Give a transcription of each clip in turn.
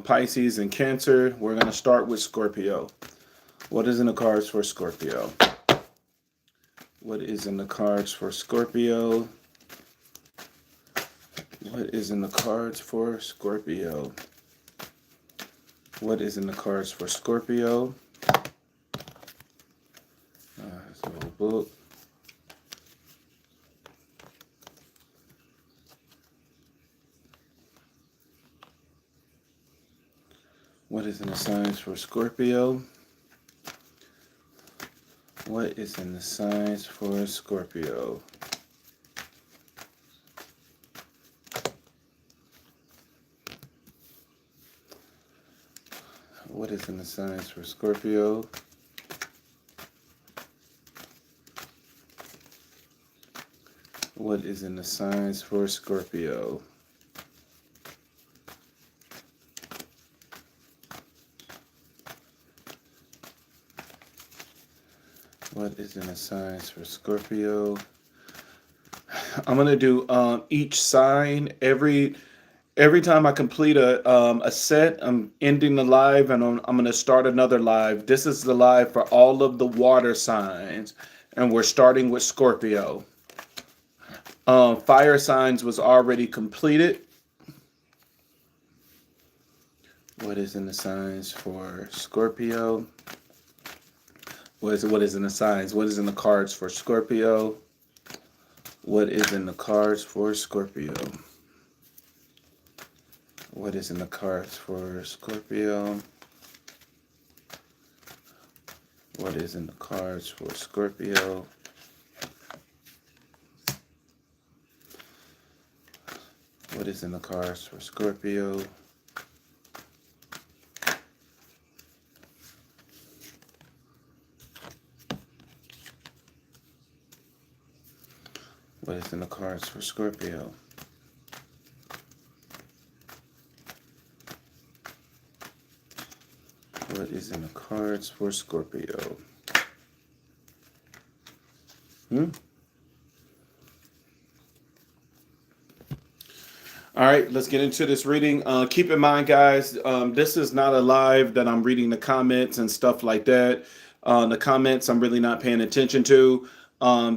Pisces, and Cancer. We're going to start with Scorpio. What is in the cards for Scorpio? What is in the cards for Scorpio? What is in the cards for Scorpio? What is in the cards for Scorpio? It's a little book. What is in the signs for Scorpio? What is in the signs for Scorpio? What is in the signs for Scorpio? What is in the signs for Scorpio? What is in the signs for Scorpio? I'm gonna do each sign every time I complete a set. I'm ending the live, and I'm gonna start another live. This is the live for all of the water signs, and we're starting with Scorpio. Fire signs was already completed. What is in the signs for Scorpio? What is in the signs? What is in the cards for Scorpio? What is in the cards for Scorpio? What is in the cards for Scorpio? What is in the cards for Scorpio? What is in the cards for Scorpio? What is in the cards for Scorpio? What is in the cards for Scorpio? All right, let's get into this reading. Keep in mind, guys, this is not a live that I'm reading the comments and stuff like that. The comments I'm really not paying attention to.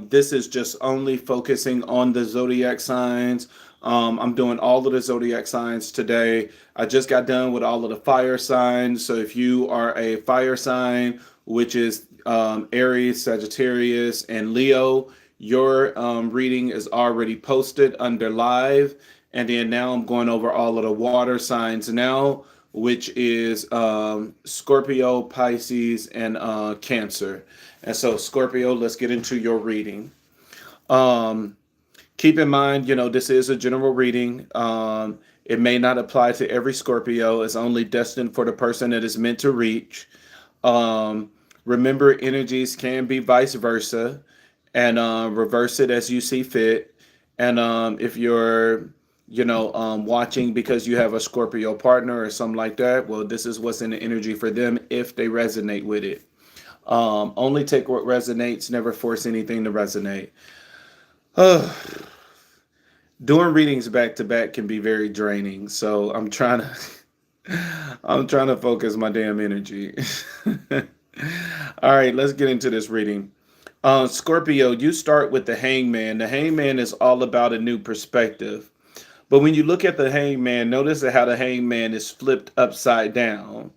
This is just only focusing on the zodiac signs. I'm doing all of the zodiac signs today. I just got done with all of the fire signs. So if you are a fire sign, which is Aries, Sagittarius, and Leo, your reading is already posted under live. And then now I'm going over all of the water signs now, which is Scorpio, Pisces, and Cancer. And so, Scorpio, let's get into your reading. Keep in mind, this is a general reading. It may not apply to every Scorpio. It's only destined for the person that is meant to reach. Remember, energies can be vice versa, and reverse it as you see fit. And if you're watching because you have a Scorpio partner or something like that, well, this is what's in the energy for them if they resonate with it. Only take what resonates, never force anything to resonate. Doing readings back to back can be very draining, so I'm trying to focus my damn energy. All right, let's get into this reading. Scorpio, you start with the Hangman. The Hangman is all about a new perspective. But when you look at the Hangman, notice how the Hangman is flipped upside down.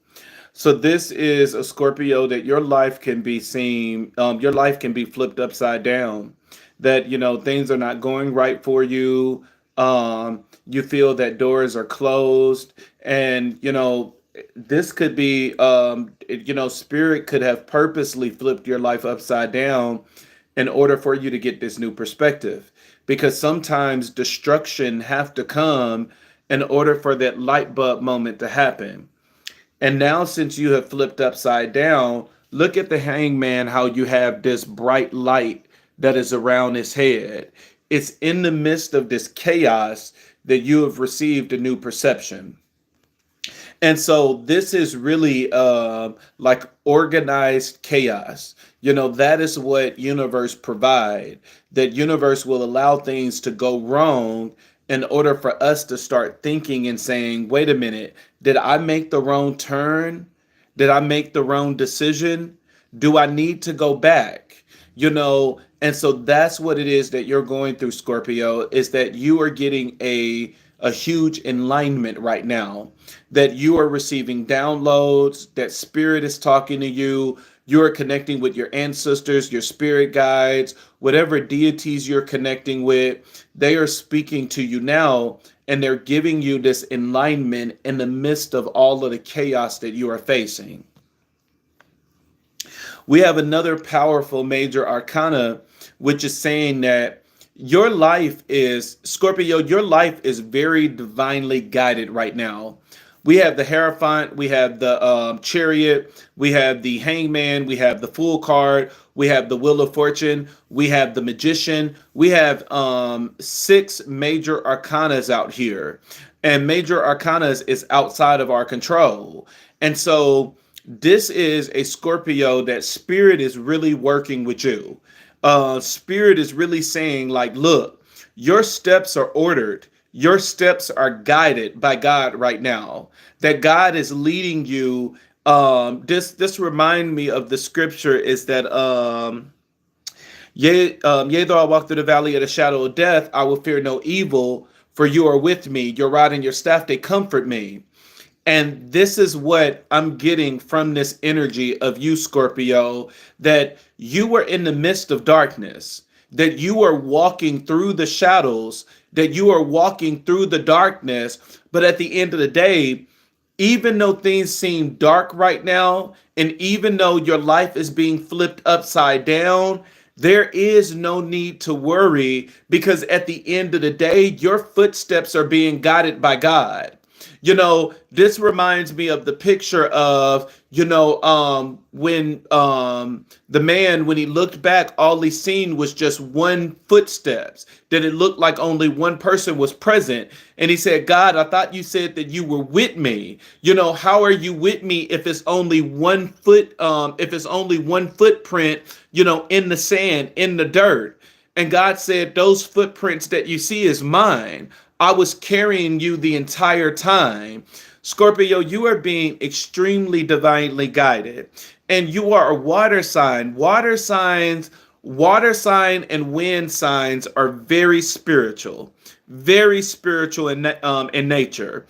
So this is a Scorpio that your life can be your life can be flipped upside down. That, things are not going right for you. You feel that doors are closed. And, this could be, Spirit could have purposely flipped your life upside down in order for you to get this new perspective. Because sometimes destruction have to come in order for that light bulb moment to happen. And now, since you have flipped upside down, look at the Hangman, how you have this bright light that is around his head. It's in the midst of this chaos that you have received a new perception. And so this is really like organized chaos. That is what universe provide. That universe will allow things to go wrong in order for us to start thinking and saying, wait a minute, did I make the wrong turn? Did I make the wrong decision? Do I need to go back? And so that's what it is that you're going through, Scorpio, is that you are getting a huge enlightenment right now, that you are receiving downloads, that spirit is talking to you. You're connecting with your ancestors, your spirit guides, whatever deities you're connecting with. They are speaking to you now, and they're giving you this enlightenment in the midst of all of the chaos that you are facing. We have another powerful major arcana, which is saying that your life is, Scorpio, your life is very divinely guided right now. We have the Hierophant, we have the Chariot, we have the Hangman, we have the Fool card, we have the Wheel of Fortune, we have the Magician. We have 6 major arcanas out here. And major arcanas is outside of our control. And so this is a Scorpio that spirit is really working with you. Spirit is really saying, like, look, your steps are ordered. Your steps are guided by God right now. That God is leading you. This remind me of the scripture is that yea, though I walk through the valley of the shadow of death, I will fear no evil, for you are with me. Your rod and your staff, they comfort me. And this is what I'm getting from this energy of you, Scorpio, that you were in the midst of darkness, that you are walking through the shadows, that you are walking through the darkness. But at the end of the day, even though things seem dark right now, and even though your life is being flipped upside down, there is no need to worry, because at the end of the day, your footsteps are being guided by God. This reminds me of the picture of, when the man, when he looked back, all he seen was just one footsteps, that it looked like only one person was present. And he said, God, I thought you said that you were with me. How are you with me if it's only one foot, if it's only one footprint, in the sand, in the dirt? And God said, those footprints that you see is mine. I was carrying you the entire time. Scorpio, you are being extremely divinely guided. And you are a water sign. Water sign and wind signs are very spiritual in nature.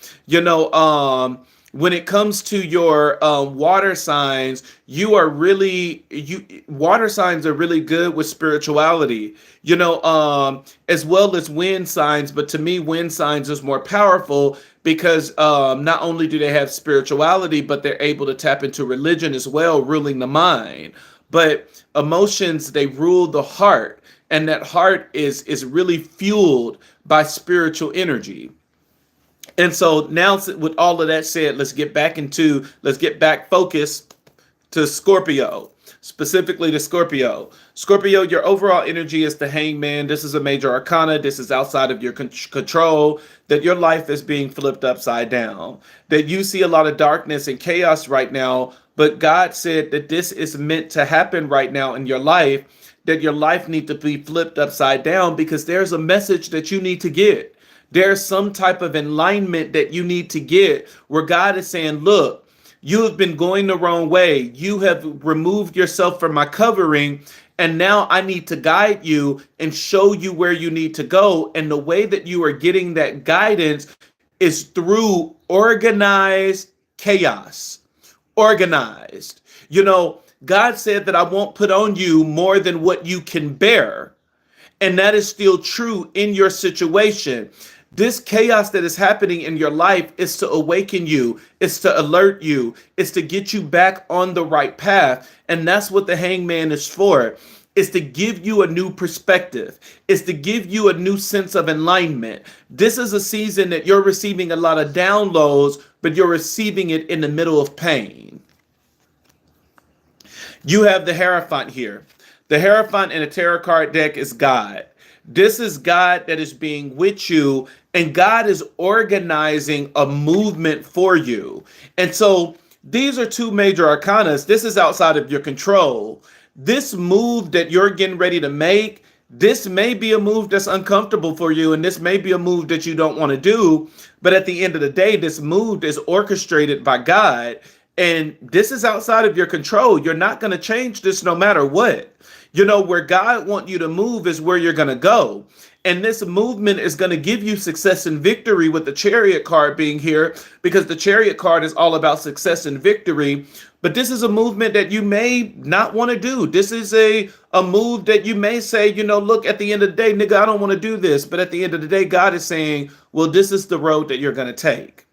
When it comes to your water signs, water signs are really good with spirituality, as well as wind signs. But to me, wind signs is more powerful because not only do they have spirituality, but they're able to tap into religion as well, ruling the mind. But emotions, they rule the heart, and that heart is really fueled by spiritual energy. And so now, with all of that said, let's get back focused to Scorpio, specifically to Scorpio. Scorpio, your overall energy is the Hangman. This is a major arcana. This is outside of your control, that your life is being flipped upside down, that you see a lot of darkness and chaos right now. But God said that this is meant to happen right now in your life, that your life needs to be flipped upside down, because there's a message that you need to get. There's some type of alignment that you need to get, where God is saying, look, you have been going the wrong way. You have removed yourself from my covering. And now I need to guide you and show you where you need to go. And the way that you are getting that guidance is through organized chaos. Organized. God said that I won't put on you more than what you can bear. And that is still true in your situation. This chaos that is happening in your life is to awaken you. It's to alert you. It's to get you back on the right path. And that's what the Hangman is for. It's to give you a new perspective. It's to give you a new sense of alignment. This is a season that you're receiving a lot of downloads, but you're receiving it in the middle of pain. You have the Hierophant here. The Hierophant in a tarot card deck is God. This is God that is being with you, and God is organizing a movement for you. And so these are 2 major arcanas. This is outside of your control. This move that you're getting ready to make, This may be a move that's uncomfortable for you, and this may be a move that you don't want to do. But at the end of the day, this move is orchestrated by God, and this is outside of your control. You're not going to change this no matter what. You know, where God wants you to move is where you're going to go. And this movement is going to give you success and victory, with the Chariot card being here, because the Chariot card is all about success and victory. But this is a movement that you may not want to do. This is a move that you may say, you know, look, at the end of the day, nigga, I don't want to do this. But at the end of the day, God is saying, well, this is the road that you're going to take.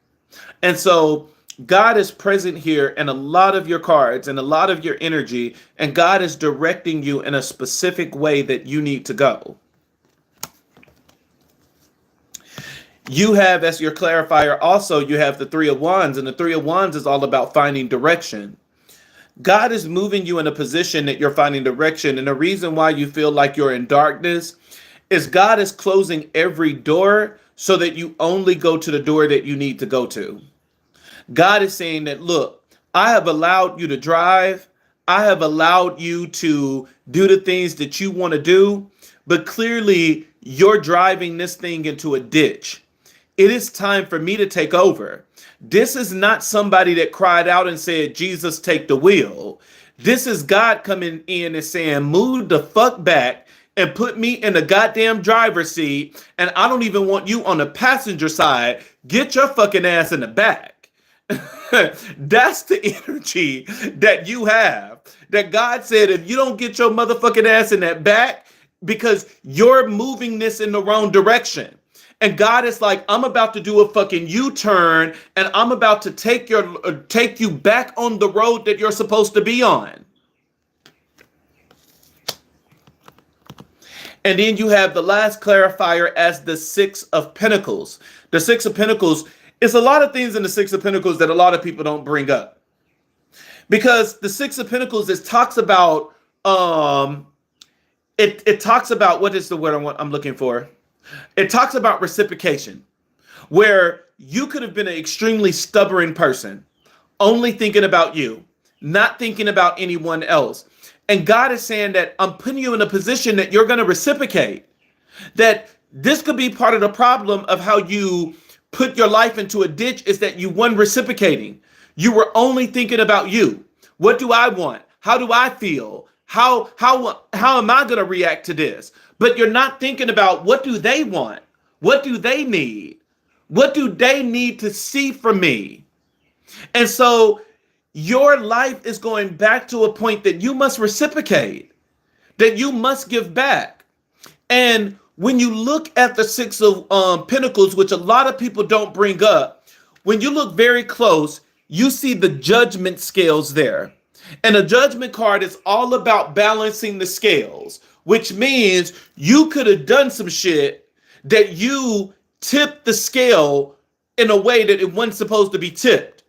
And so God is present here in a lot of your cards and a lot of your energy, and God is directing you in a specific way that you need to go. You have, as your clarifier, also, you have the Three of Wands, and the Three of Wands is all about finding direction. God is moving you in a position that you're finding direction. And the reason why you feel like you're in darkness is God is closing every door so that you only go to the door that you need to go to. God is saying that, look, I have allowed you to drive. I have allowed you to do the things that you want to do, but clearly you're driving this thing into a ditch. It is time for me to take over. This is not somebody that cried out and said, Jesus, take the wheel. This is God coming in and saying, move the fuck back and put me in the goddamn driver's seat. And I don't even want you on the passenger side. Get your fucking ass in the back. That's the energy that you have. That God said, if you don't get your motherfucking ass in that back, because you're moving this in the wrong direction. And God is like, I'm about to do a fucking U-turn, and I'm about to take you back on the road that you're supposed to be on. And then you have the last clarifier as the Six of Pentacles. The Six of Pentacles is a lot of things in the Six of Pentacles that a lot of people don't bring up. Because the Six of Pentacles talks about it talks about, what is the word I'm looking for? It talks about reciprocation, where you could have been an extremely stubborn person, only thinking about you, not thinking about anyone else. And God is saying that I'm putting you in a position that you're going to reciprocate. That this could be part of the problem of how you put your life into a ditch, is that you weren't reciprocating. You were only thinking about you. What do I want? How do I feel? How am I going to react to this? But you're not thinking about, what do they want? What do they need? What do they need to see from me? And so your life is going back to a point that you must reciprocate, that you must give back. And when you look at the Six of Pentacles, which a lot of people don't bring up, when you look very close, you see the judgment scales there. And a judgment card is all about balancing the scales, which means you could have done some shit that you tipped the scale in a way that it wasn't supposed to be tipped.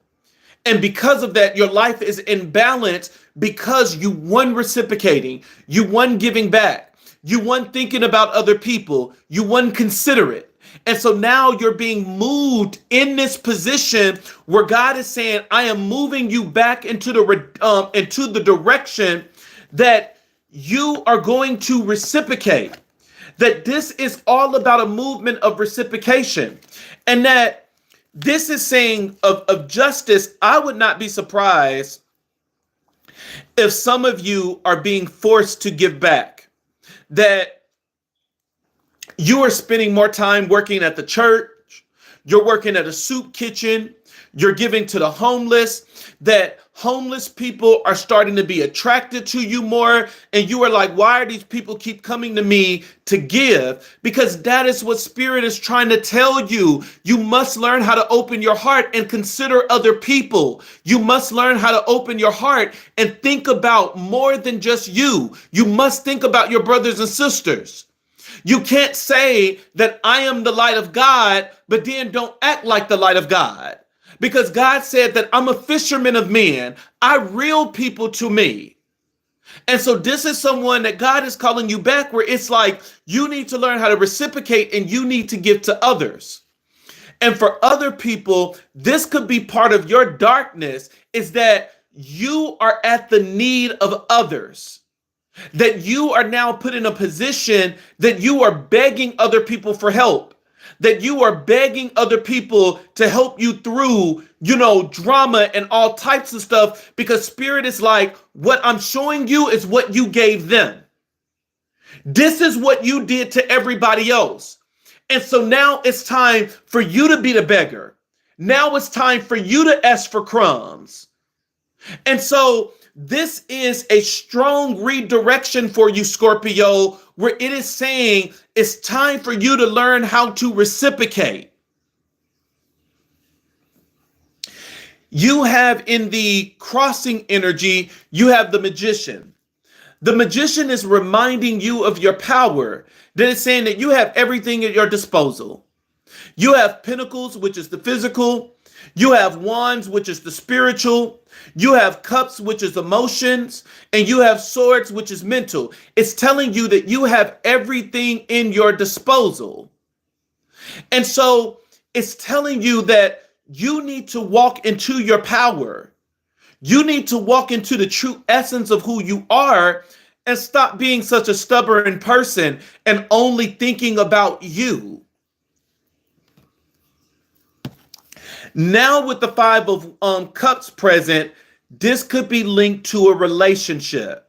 And because of that, your life is in balance, because you weren't reciprocating, you weren't giving back, you weren't thinking about other people, you weren't considerate. And so now you're being moved in this position where God is saying, I am moving you back into the direction that you are going to reciprocate. That this is all about a movement of reciprocation. And that this is saying of justice. I would not be surprised if some of you are being forced to give back. That you are spending more time working at the church, you're working at a soup kitchen, you're giving to the homeless, that homeless people are starting to be attracted to you more. And you are like, why are these people keep coming to me to give? Because that is what Spirit is trying to tell you. You must learn how to open your heart and consider other people. You must learn how to open your heart and think about more than just you. You must think about your brothers and sisters. You can't say that I am the light of God, but then don't act like the light of God. Because God said that I'm a fisherman of men. I reel people to me. And so this is someone that God is calling you back, where it's like you need to learn how to reciprocate and you need to give to others. And for other people, this could be part of your darkness, is that you are at the need of others. that you are now put in a position that you are begging other people for help, that you are begging other people to help you through, drama and all types of stuff, because spirit is like, what I'm showing you is what you gave them. This is what you did to everybody else. And so now it's time for you to be the beggar. Now it's time for you to ask for crumbs. And so this is a strong redirection for you, Scorpio, where it is saying it's time for you to learn how to reciprocate. You have in the crossing energy, you have the magician. The magician is reminding you of your power. That is saying that you have everything at your disposal. You have pentacles, which is the physical. You have wands, which is the spiritual. You have cups, which is emotions. And you have swords, which is mental. It's telling you that you have everything in your disposal. And so it's telling you that you need to walk into your power. You need to walk into the true essence of who you are and stop being such a stubborn person and only thinking about you. Now with the Five of Cups present, this could be linked to a relationship.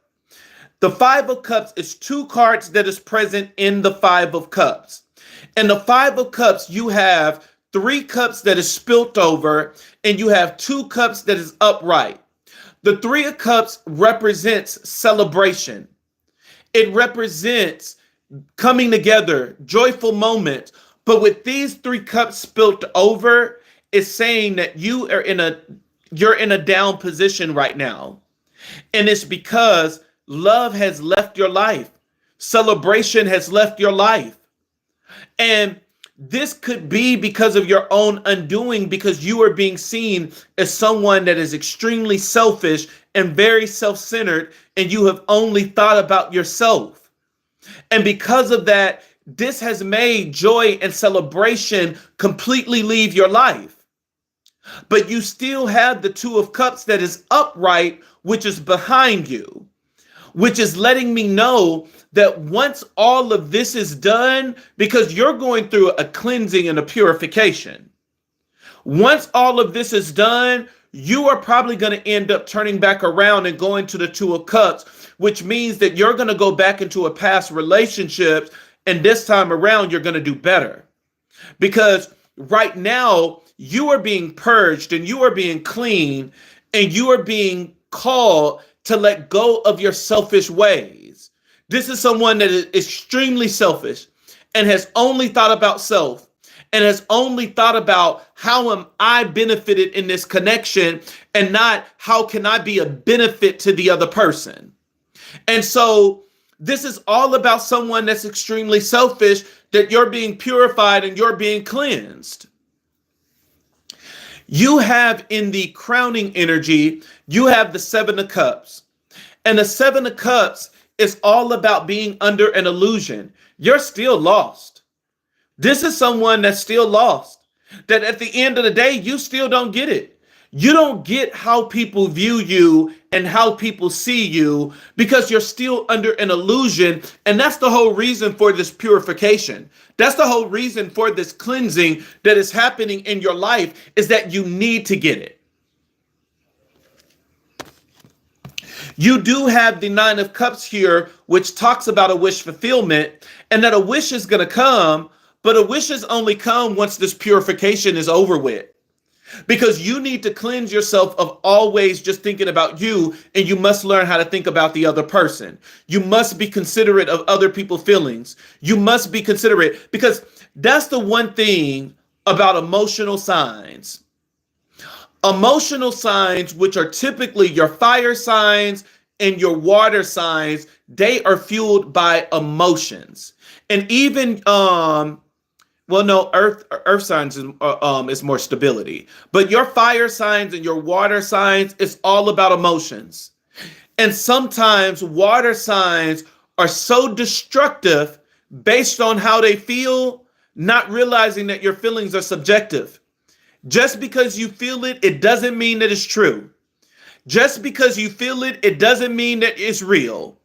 The Five of Cups is two cards that is present in the Five of Cups. In the Five of Cups, you have 3 cups that is spilt over, and you have 2 cups that is upright. The 3 of Cups represents celebration. It represents coming together, joyful moments. But with these 3 cups spilt over, it's saying that you're in a down position right now. And it's because love has left your life. Celebration has left your life. And this could be because of your own undoing, because you are being seen as someone that is extremely selfish and very self-centered, and you have only thought about yourself. And because of that, this has made joy and celebration completely leave your life. But you still have the 2 of Cups that is upright, which is behind you, which is letting me know that once all of this is done, because you're going through a cleansing and a purification, once all of this is done, you are probably going to end up turning back around and going to the 2 of Cups, which means that you're going to go back into a past relationship, and this time around, you're going to do better. Because right now, you are being purged and you are being clean, and you are being called to let go of your selfish ways. This is someone that is extremely selfish and has only thought about self and has only thought about how am I benefited in this connection and not how can I be a benefit to the other person. And so this is all about someone that's extremely selfish, that you're being purified and you're being cleansed. You have in the crowning energy, you have the 7 of Cups. And the 7 of Cups is all about being under an illusion. You're still lost. This is someone that's still lost. That at the end of the day, you still don't get it. You don't get how people view you and how people see you because you're still under an illusion. And that's the whole reason for this purification. That's the whole reason for this cleansing that is happening in your life, is that you need to get it. You do have the 9 of Cups here, which talks about a wish fulfillment, and that a wish is going to come, but a wish is only come once this purification is over with. Because you need to cleanse yourself of always just thinking about you, and you must learn how to think about the other person. You must be considerate of other people's feelings. You must be considerate, because that's the one thing about emotional signs. Emotional signs, which are typically your fire signs and your water signs, they are fueled by emotions. And even earth signs is more stability. But your fire signs and your water signs is all about emotions. And sometimes water signs are so destructive based on how they feel, not realizing that your feelings are subjective. Just because you feel it, it doesn't mean that it's true. Just because you feel it, it doesn't mean that it's real.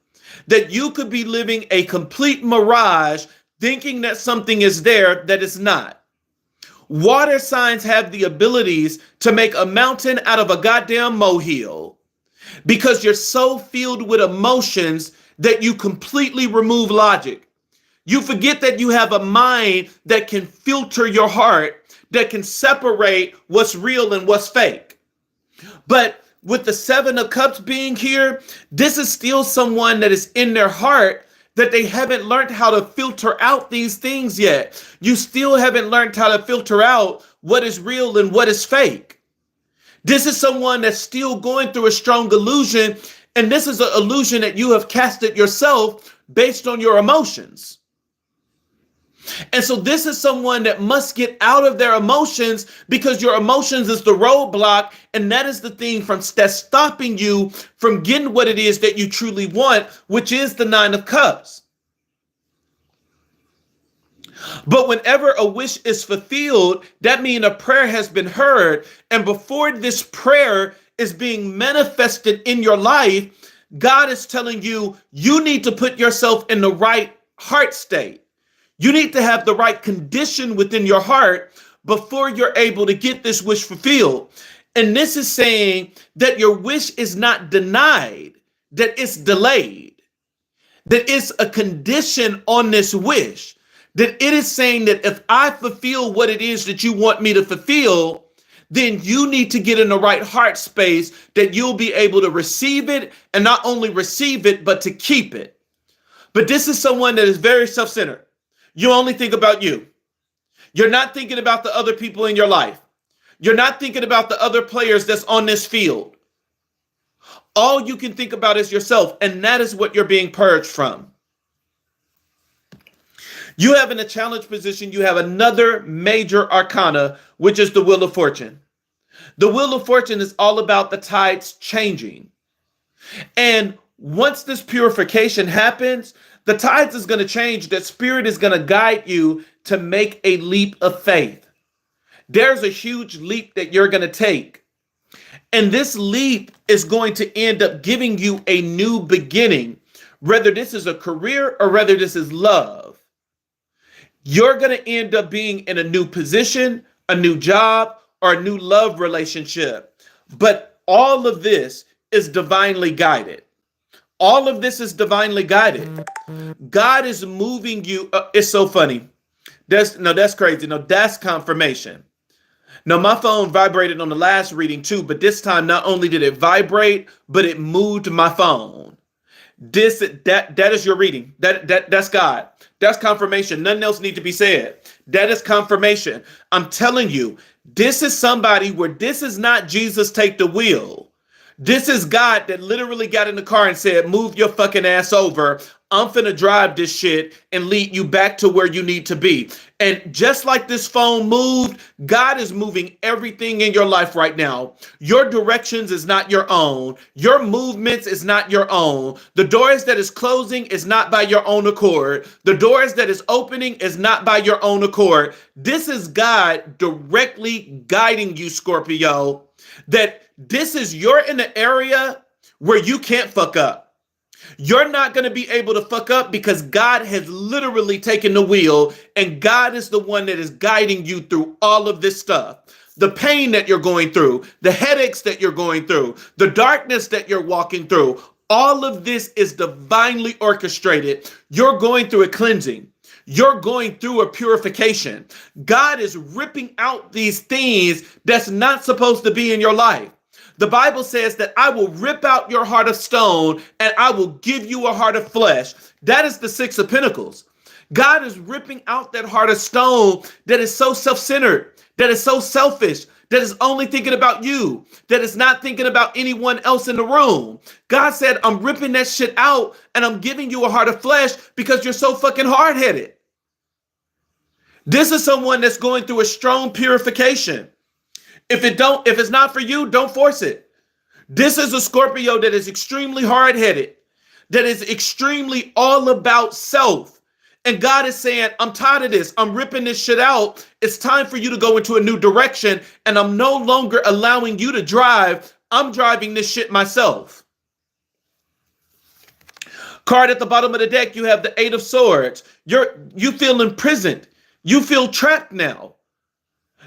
that you could be living a complete mirage, thinking that something is there that is not. Water signs have the abilities to make a mountain out of a goddamn molehill because you're so filled with emotions that you completely remove logic. You forget that you have a mind that can filter your heart, that can separate what's real and what's fake. But with the Seven of Cups being here, this is still someone that is in their heart that they haven't learned how to filter out these things yet. You still haven't learned how to filter out what is real and what is fake. This is someone that's still going through a strong illusion, and this is an illusion that you have casted yourself based on your emotions. And so this is someone that must get out of their emotions because your emotions is the roadblock, and that is the thing that's stopping you from getting what it is that you truly want, which is the Nine of Cups. But whenever a wish is fulfilled, that means a prayer has been heard. And before this prayer is being manifested in your life, God is telling you, you need to put yourself in the right heart state. You need to have the right condition within your heart before you're able to get this wish fulfilled. And this is saying that your wish is not denied, that it's delayed, that it's a condition on this wish, that it is saying that if I fulfill what it is that you want me to fulfill, then you need to get in the right heart space that you'll be able to receive it, and not only receive it, but to keep it. But this is someone that is very self-centered. You only think about you. You're not thinking about the other people in your life. You're not thinking about the other players that's on this field. All you can think about is yourself, and that is what you're being purged from. You have in a challenge position, you have another major arcana, which is the Wheel of Fortune. The Wheel of Fortune is all about the tides changing. And once this purification happens, the tides is going to change. That spirit is going to guide you to make a leap of faith. There's a huge leap that you're going to take. And this leap is going to end up giving you a new beginning, whether this is a career or whether this is love. You're going to end up being in a new position, a new job, or a new love relationship. But all of this is divinely guided. All of this is divinely guided. God is moving you. It's so funny. That's crazy. No, that's confirmation. No, my phone vibrated on the last reading too, but this time not only did it vibrate, but it moved my phone. That is your reading. That's God. That's confirmation. Nothing else needs to be said. That is confirmation. I'm telling you, this is somebody where this is not Jesus take the wheel. This is God that literally got in the car and said, move your fucking ass over. I'm finna drive this shit and lead you back to where you need to be. And just like this phone moved, God is moving everything in your life right now. Your directions is not your own. Your movements is not your own. The doors that is closing is not by your own accord. The doors that is opening is not by your own accord. This is God directly guiding you, Scorpio, that this is you're in an area where you can't fuck up. You're not going to be able to fuck up because God has literally taken the wheel, and God is the one that is guiding you through all of this stuff. The pain that you're going through, the headaches that you're going through, the darkness that you're walking through, all of this is divinely orchestrated. You're going through a cleansing. You're going through a purification. God is ripping out these things that's not supposed to be in your life. The Bible says that I will rip out your heart of stone and I will give you a heart of flesh. That is the Six of Pentacles. God is ripping out that heart of stone that is so self-centered, that is so selfish, that is only thinking about you, that is not thinking about anyone else in the room. God said, I'm ripping that shit out and I'm giving you a heart of flesh because you're so fucking hard-headed. This is someone that's going through a strong purification. If it's not for you, don't force it. This is a Scorpio that is extremely hard-headed, that is extremely all about self. And God is saying, I'm tired of this. I'm ripping this shit out. It's time for you to go into a new direction. And I'm no longer allowing you to drive. I'm driving this shit myself. Card at the bottom of the deck, you have the Eight of Swords. You feel imprisoned. You feel trapped now.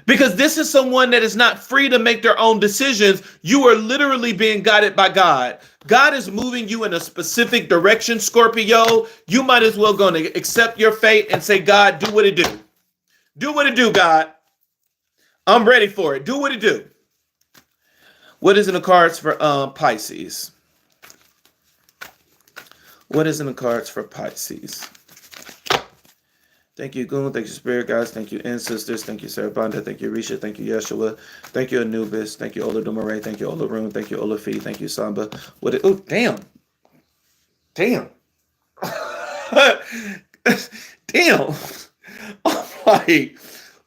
Because this is someone that is not free to make their own decisions. You are literally being guided by God. God is moving you in a specific direction, Scorpio. You might as well go and accept your fate and say, God, do what it do. Do what it do, God. I'm ready for it. Do what it do. What is in the cards for Pisces? What is in the cards for Pisces? Thank you, Goon. Thank you, Spirit Guys. Thank you, Ancestors. Thank you, Sarabanda. Thank you, Risha. Thank you, Yeshua. Thank you, Anubis. Thank you, Ola Dumare. Thank you, Ola Rune. Thank you, Ola Fee. Thank you, Samba. Oh, damn. Damn. Damn. I'm like,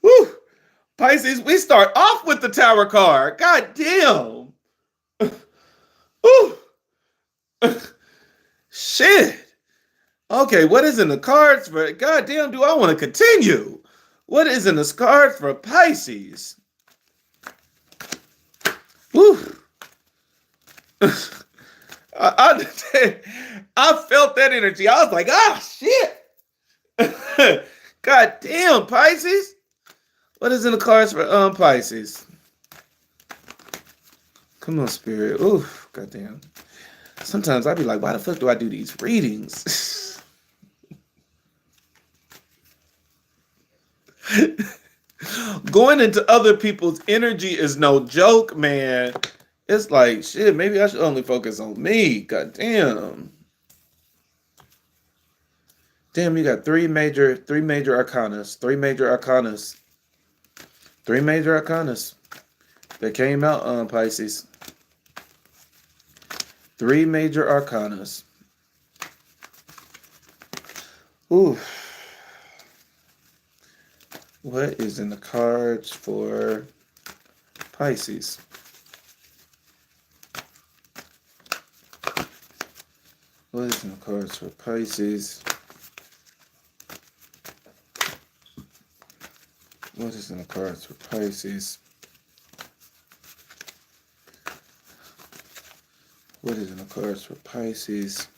whew. Pisces, we start off with the Tower card. God damn. Whew. Shit. Okay, what is in the cards for, goddamn, do I want to continue? What is in the cards for Pisces? Woo. I felt that energy. I was like, shit. God damn, Pisces. What is in the cards for Pisces? Come on, Spirit. Ooh, goddamn. Sometimes I be like, why the fuck do I do these readings? Going into other people's energy is no joke, man. It's like, shit, maybe I should only focus on me. God damn. Damn, you got three major arcanas. Three major arcanas that came out on Pisces. Three major arcanas. Ooh. What is in the cards for Pisces? What is in the cards for Pisces? What is in the cards for Pisces? What is in the cards for Pisces?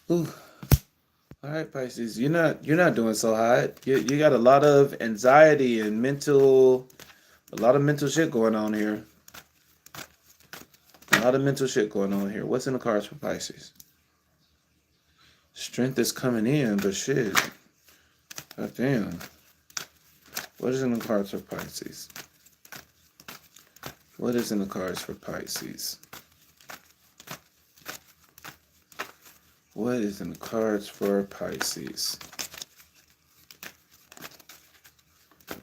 Ooh. All right, Pisces, you're not doing so hot. You got a lot of anxiety and a lot of mental shit going on here. A lot of mental shit going on here. What's in the cards for Pisces? Strength is coming in, but shit. God damn. What is in the cards for Pisces? What is in the cards for Pisces? What is in the cards for Pisces?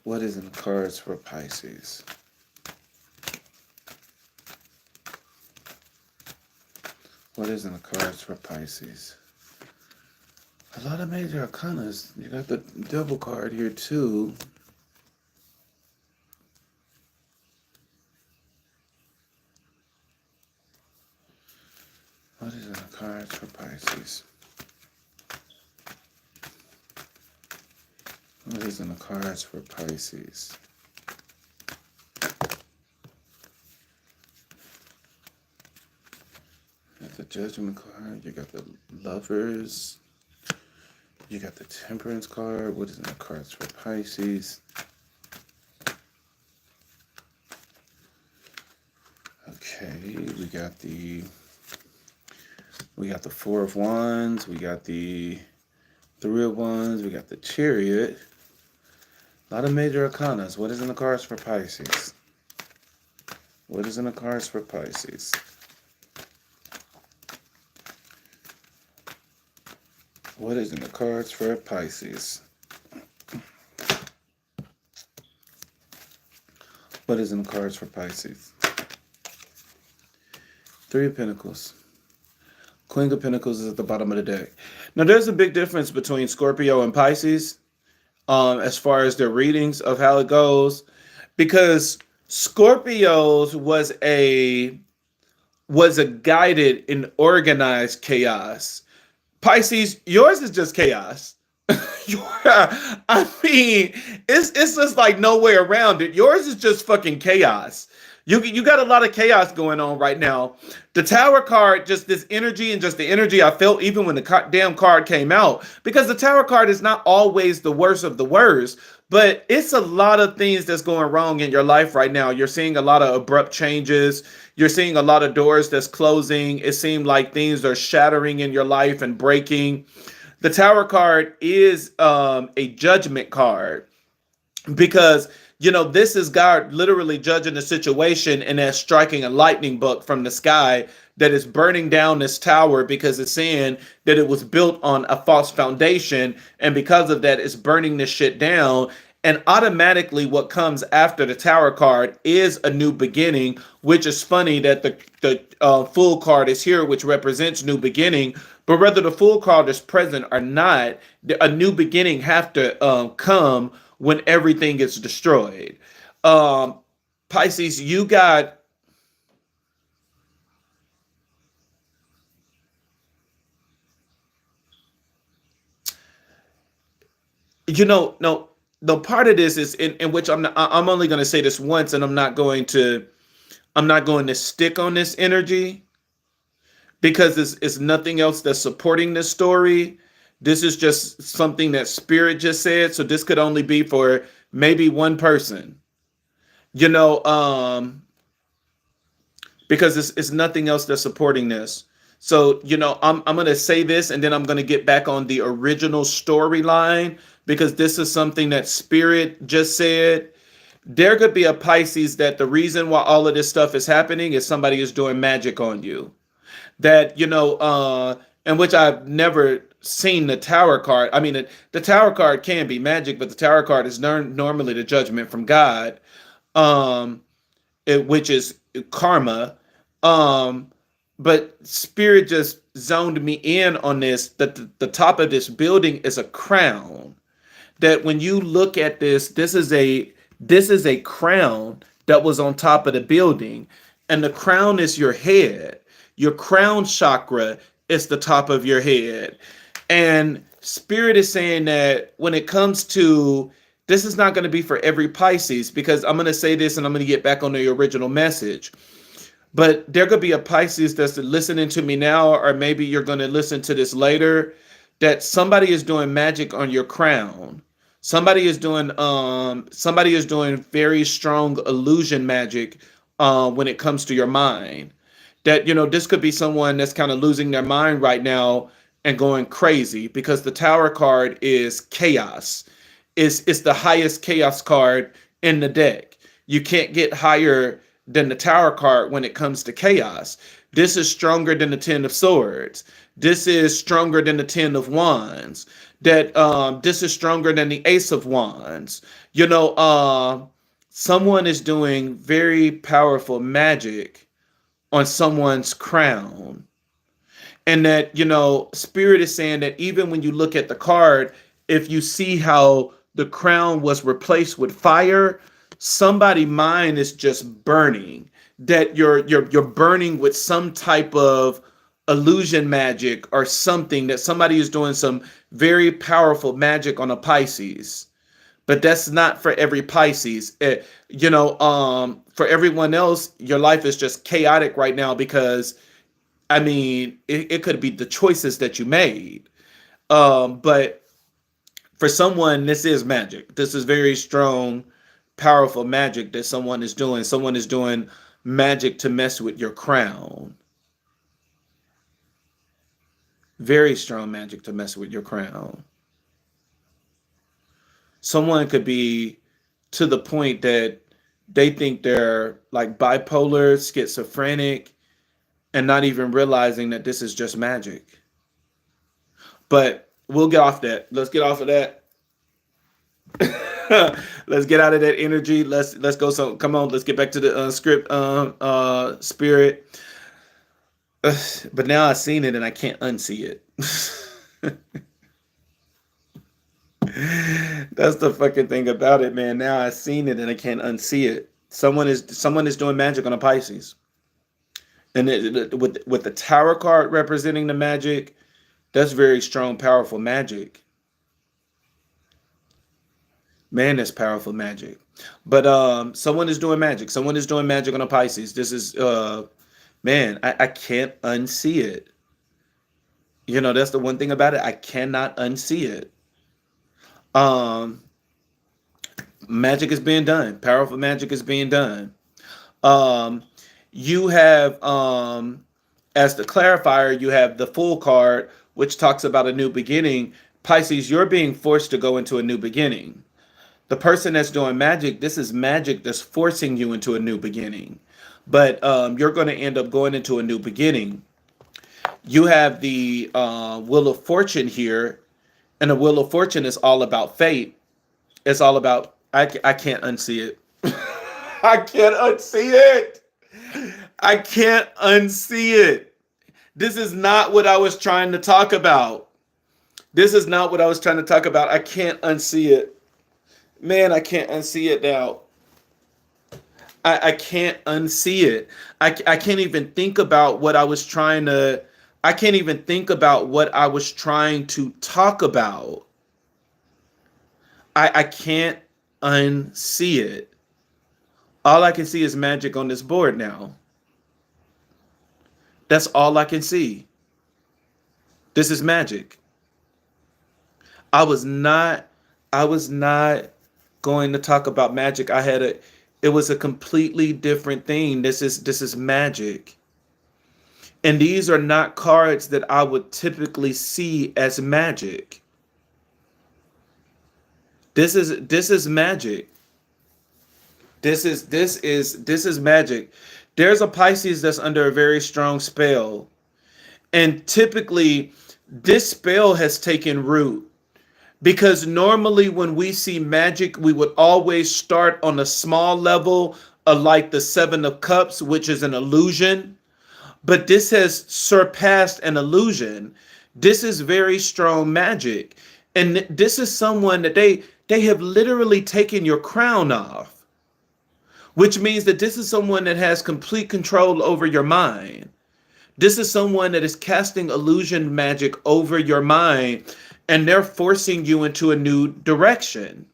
What is in the cards for Pisces? What is in the cards for Pisces? A lot of major arcanas. You got the double card here too. What is in the cards for Pisces? What is in the cards for Pisces? You got the Judgment card. You got the Lovers. You got the Temperance card. What is in the cards for Pisces? Okay, we got the Four of Wands, we got the Three of Wands, we got the Chariot. A lot of major arcanas. What is in the cards for Pisces? What is in the cards for Pisces? What is in the cards for Pisces? What is in the cards for Pisces? Three of Pentacles. Queen of Pentacles is at the bottom of the deck. Now, there's a big difference between Scorpio and Pisces as far as their readings of how it goes, because Scorpio's was a guided and organized chaos. Pisces, yours is just chaos. I mean, it's just like no way around it. Yours is just fucking chaos. You got a lot of chaos going on right now. The Tower card, just this energy and just the energy I felt even when the damn card came out, because the Tower card is not always the worst of the worst, but it's a lot of things that's going wrong in your life right now. You're seeing a lot of abrupt changes. You're seeing a lot of doors that's closing. It seemed like things are shattering in your life and breaking. The Tower card is a judgment card, because this is God literally judging the situation, and that's striking a lightning bolt from the sky that is burning down this tower, because it's saying that it was built on a false foundation, and because of that it's burning this shit down. And automatically what comes after the Tower card is a new beginning, which is funny that the Fool card is here, which represents new beginning. But whether the Fool card is present or not, a new beginning have to come when everything gets destroyed. Um, Pisces, you got, no, the part of this is in which I'm only going to say this once, and I'm not going to stick on this energy, because it's nothing else that's supporting this story. This is just something that spirit just said. So this could only be for maybe one person, you know, because it's nothing else that's supporting this. So, I'm going to say this, and then I'm going to get back on the original storyline, because this is something that spirit just said. There could be a Pisces that the reason why all of this stuff is happening is somebody is doing magic on you. That, in which I've never seen the Tower card. I mean, the Tower card can be magic, but the Tower card is normally the judgment from God, um, which is karma. Um, but spirit just zoned me in on this, that the top of this building is a crown. That when you look at this is a crown that was on top of the building, and the crown is your head. Your crown chakra is the top of your head. And spirit is saying that when it comes to this, is not going to be for every Pisces, because I'm going to say this and I'm going to get back on the original message. But there could be a Pisces that's listening to me now, or maybe you're going to listen to this later, that somebody is doing magic on your crown. Somebody is doing very strong illusion magic when it comes to your mind. That, this could be someone that's kind of losing their mind right now and going crazy, because the Tower card is chaos. It's the highest chaos card in the deck. You can't get higher than the Tower card when it comes to chaos. This is stronger than the Ten of Swords. This is stronger than the Ten of Wands. That this is stronger than the Ace of Wands. Someone is doing very powerful magic on someone's crown. And that, spirit is saying that even when you look at the card, if you see how the crown was replaced with fire, somebody's mind is just burning. That you're burning with some type of illusion magic or something, that somebody is doing some very powerful magic on a Pisces. But that's not for every Pisces. For everyone else, your life is just chaotic right now, because I mean, it could be the choices that you made. But for someone, this is magic. This is very strong, powerful magic that someone is doing. Someone is doing magic to mess with your crown. Very strong magic to mess with your crown. Someone could be to the point that they think they're like bipolar, schizophrenic, and not even realizing that this is just magic. But we'll get off that. Let's get off of that. Let's get out of that energy. Let's go. So come on, let's get back to the script. Spirit. But now I've seen it and I can't unsee it. That's the fucking thing about it, man. Now I've seen it and I can't unsee it. Someone is doing magic on a Pisces, and with the Tower card representing the magic, that's very strong, powerful magic. Man, that's powerful magic. But someone is doing magic. Someone is doing magic on a Pisces. This is man, I can't unsee it. You know, that's the one thing about it. I cannot unsee it. Um, Magic is being done. Powerful magic is being done. Um, you have as the clarifier, you have the Fool card, which talks about a new beginning. Pisces, you're being forced to go into a new beginning. The person that's doing magic, this is magic that's forcing you into a new beginning. But you're going to end up going into a new beginning. You have the Wheel of Fortune here, and the Wheel of Fortune is all about fate. It's all about, I can't unsee it. I can't unsee it. I can't unsee it. This is not what I was trying to talk about. This is not what I was trying to talk about. I can't unsee it. Man, I can't unsee it now. I can't unsee it. I can't even think about what I was trying to, I can't even think about what I was trying to talk about. I can't unsee it. All I can see is magic on this board now. That's all I can see. This is magic. I was not I was not going to talk about magic. It was a completely different thing. This is magic. And these are not cards that I would typically see as magic. This is magic. This is magic. There's a Pisces that's under a very strong spell. And typically this spell has taken root. Because normally when we see magic, we would always start on a small level of like the Seven of Cups, which is an illusion. But this has surpassed an illusion. This is very strong magic. And this is someone that they have literally taken your crown off, which means that this is someone that has complete control over your mind. This is someone that is casting illusion magic over your mind, and they're forcing you into a new direction.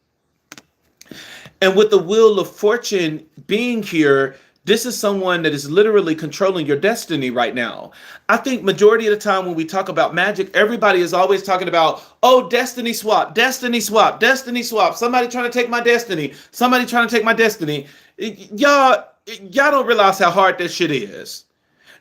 And with the Wheel of Fortune being here, this is someone that is literally controlling your destiny right now. I think majority of the time when we talk about magic, everybody is always talking about, oh, destiny swap, destiny swap, destiny swap. Somebody trying to take my destiny. Somebody trying to take my destiny. Y'all don't realize how hard that shit is.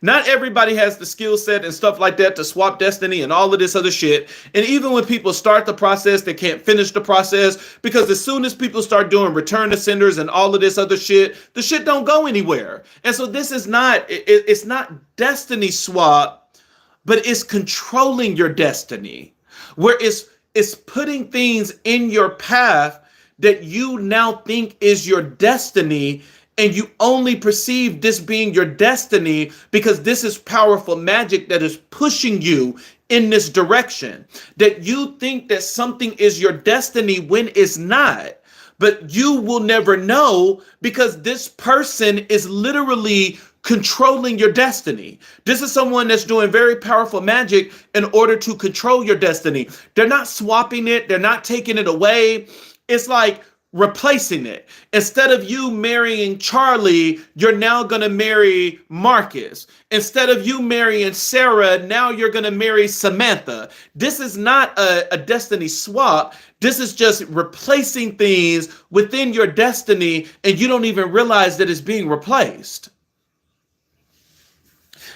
Not everybody has the skill set and stuff like that to swap destiny and all of this other shit. And even when people start the process, they can't finish the process, because as soon as people start doing return to senders and all of this other shit, the shit don't go anywhere. And so this is it's not destiny swap, but it's controlling your destiny, where it's putting things in your path that you now think is your destiny. And you only perceive this being your destiny because this is powerful magic that is pushing you in this direction. That you think that something is your destiny when it's not. But you will never know, because this person is literally controlling your destiny. This is someone that's doing very powerful magic in order to control your destiny. They're not swapping it. They're not taking it away. It's like replacing it. Instead of you marrying Charlie, you're now going to marry Marcus. Instead of you marrying Sarah, now you're going to marry Samantha. This is not a destiny swap. This is just replacing things within your destiny, and you don't even realize that it's being replaced.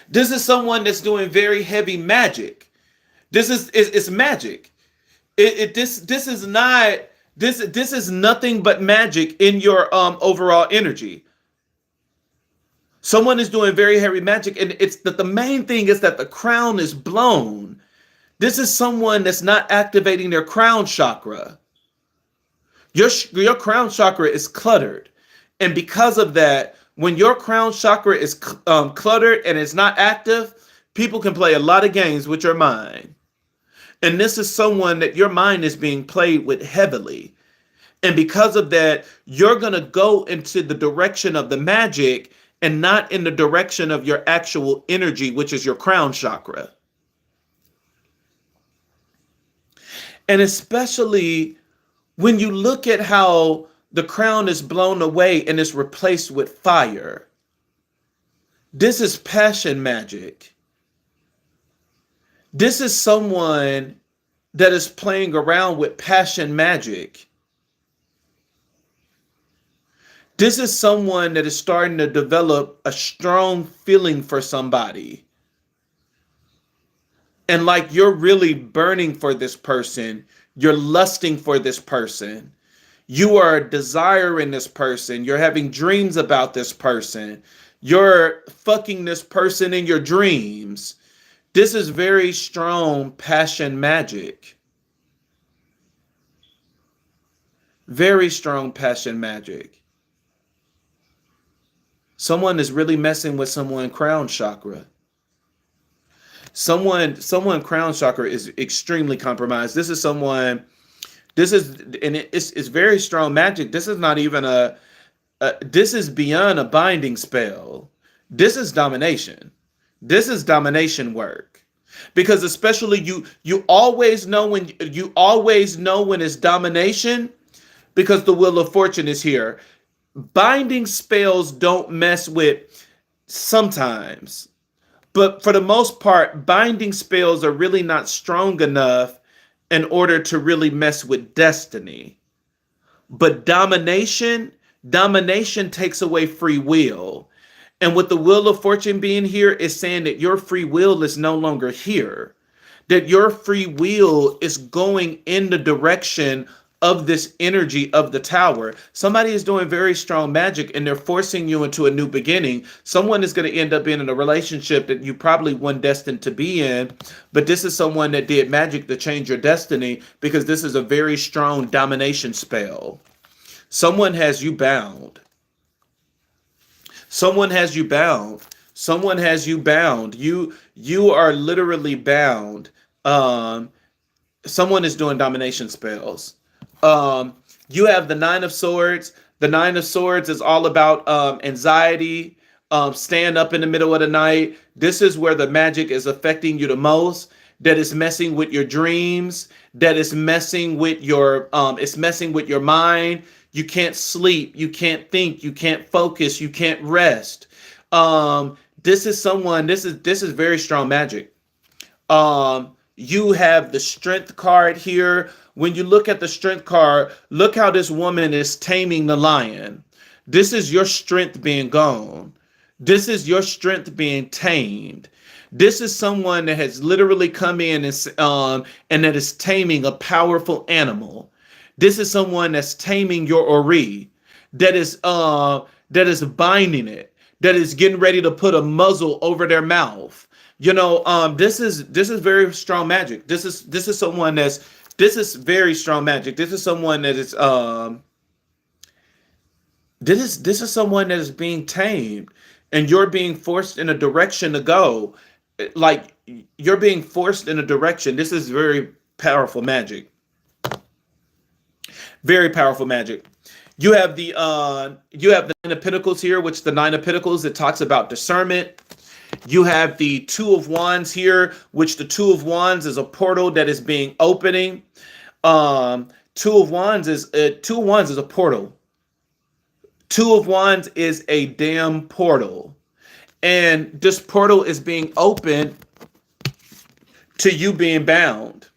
This is someone that's doing very heavy magic. This is magic. This is not. This is nothing but magic in your overall energy. Someone is doing very heavy magic, and it's that the main thing is that the crown is blown. This is someone that's not activating their crown chakra. Your crown chakra is cluttered, and because of that, when your crown chakra is cluttered and it's not active, people can play a lot of games with your mind. And this is someone that your mind is being played with heavily. And because of that, you're going to go into the direction of the magic and not in the direction of your actual energy, which is your crown chakra. And especially when you look at how The crown is blown away and is replaced with fire. This is passion magic. This is someone that is playing around with passion magic. This is someone that is starting to develop a strong feeling for somebody. And like you're really burning for this person, you're lusting for this person. You are desiring this person. You're having dreams about this person. You're fucking this person in your dreams. This is very strong passion magic. Very strong passion magic. Someone is really messing with someone crown chakra. Someone crown chakra is extremely compromised. This is someone, it's very strong magic. This is not even this is beyond a binding spell. This is domination. This is domination work. Because especially you always know when it's domination, because the Wheel of Fortune is here. Binding spells don't mess with sometimes. But for the most part, binding spells are really not strong enough in order to really mess with destiny. But domination takes away free will. And with the Wheel of Fortune being here, is saying that your free will is no longer here. That your free will is going in the direction of this energy of the Tower. Somebody is doing very strong magic and they're forcing you into a new beginning. Someone is going to end up being in a relationship that you probably weren't destined to be in, but this is someone that did magic to change your destiny, because this is a very strong domination spell. Someone has you bound. Someone has you bound. Someone has you bound. You are literally bound. Someone is doing domination spells. You have the Nine of Swords. The Nine of Swords is all about anxiety, stand up in the middle of the night. This is where the magic is affecting you the most. That is messing with your dreams. That is messing with your it's messing with your mind. You can't sleep. You can't think. You can't focus. You can't rest. This is someone. This is very strong magic. You have the Strength card here. When you look at the Strength card, look how this woman is taming the lion. This is your strength being gone. This is your strength being tamed. This is someone that has literally come in and that is taming a powerful animal. This is someone that's taming your Ori, that is binding it, that is getting ready to put a muzzle over their mouth. This is very strong magic. This is someone this is very strong magic. This is someone that is this is someone that is being tamed, and you're being forced in a direction to go. Like, you're being forced in a direction. This is very powerful magic. Very powerful magic. You have the Nine of Pentacles here, which the Nine of Pentacles, it talks about discernment. You have the Two of Wands here, which the Two of Wands is a portal that is being opening. Two of Wands is a portal. Two of Wands is a damn portal. And this portal is being opened to you being bound.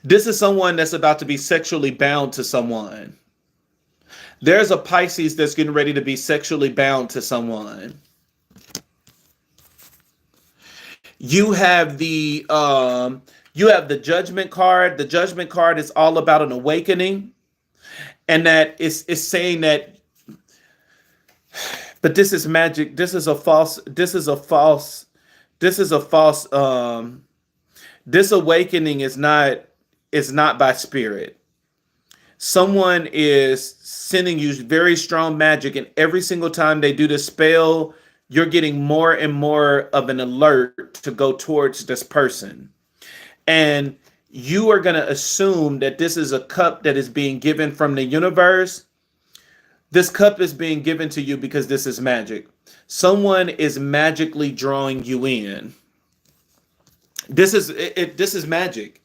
This is someone that's about to be sexually bound to someone. There's a Pisces that's getting ready to be sexually bound to someone. You have the Judgment card. The Judgment card is all about an awakening, and that is saying that. But this is magic. This is a false. This awakening is not by spirit. Someone is sending you very strong magic, and every single time they do the spell, you're getting more and more of an alert to go towards this person. And you are going to assume that this is a cup that is being given from the universe. This cup is being given to you because this is magic. Someone is magically drawing you in. This is magic.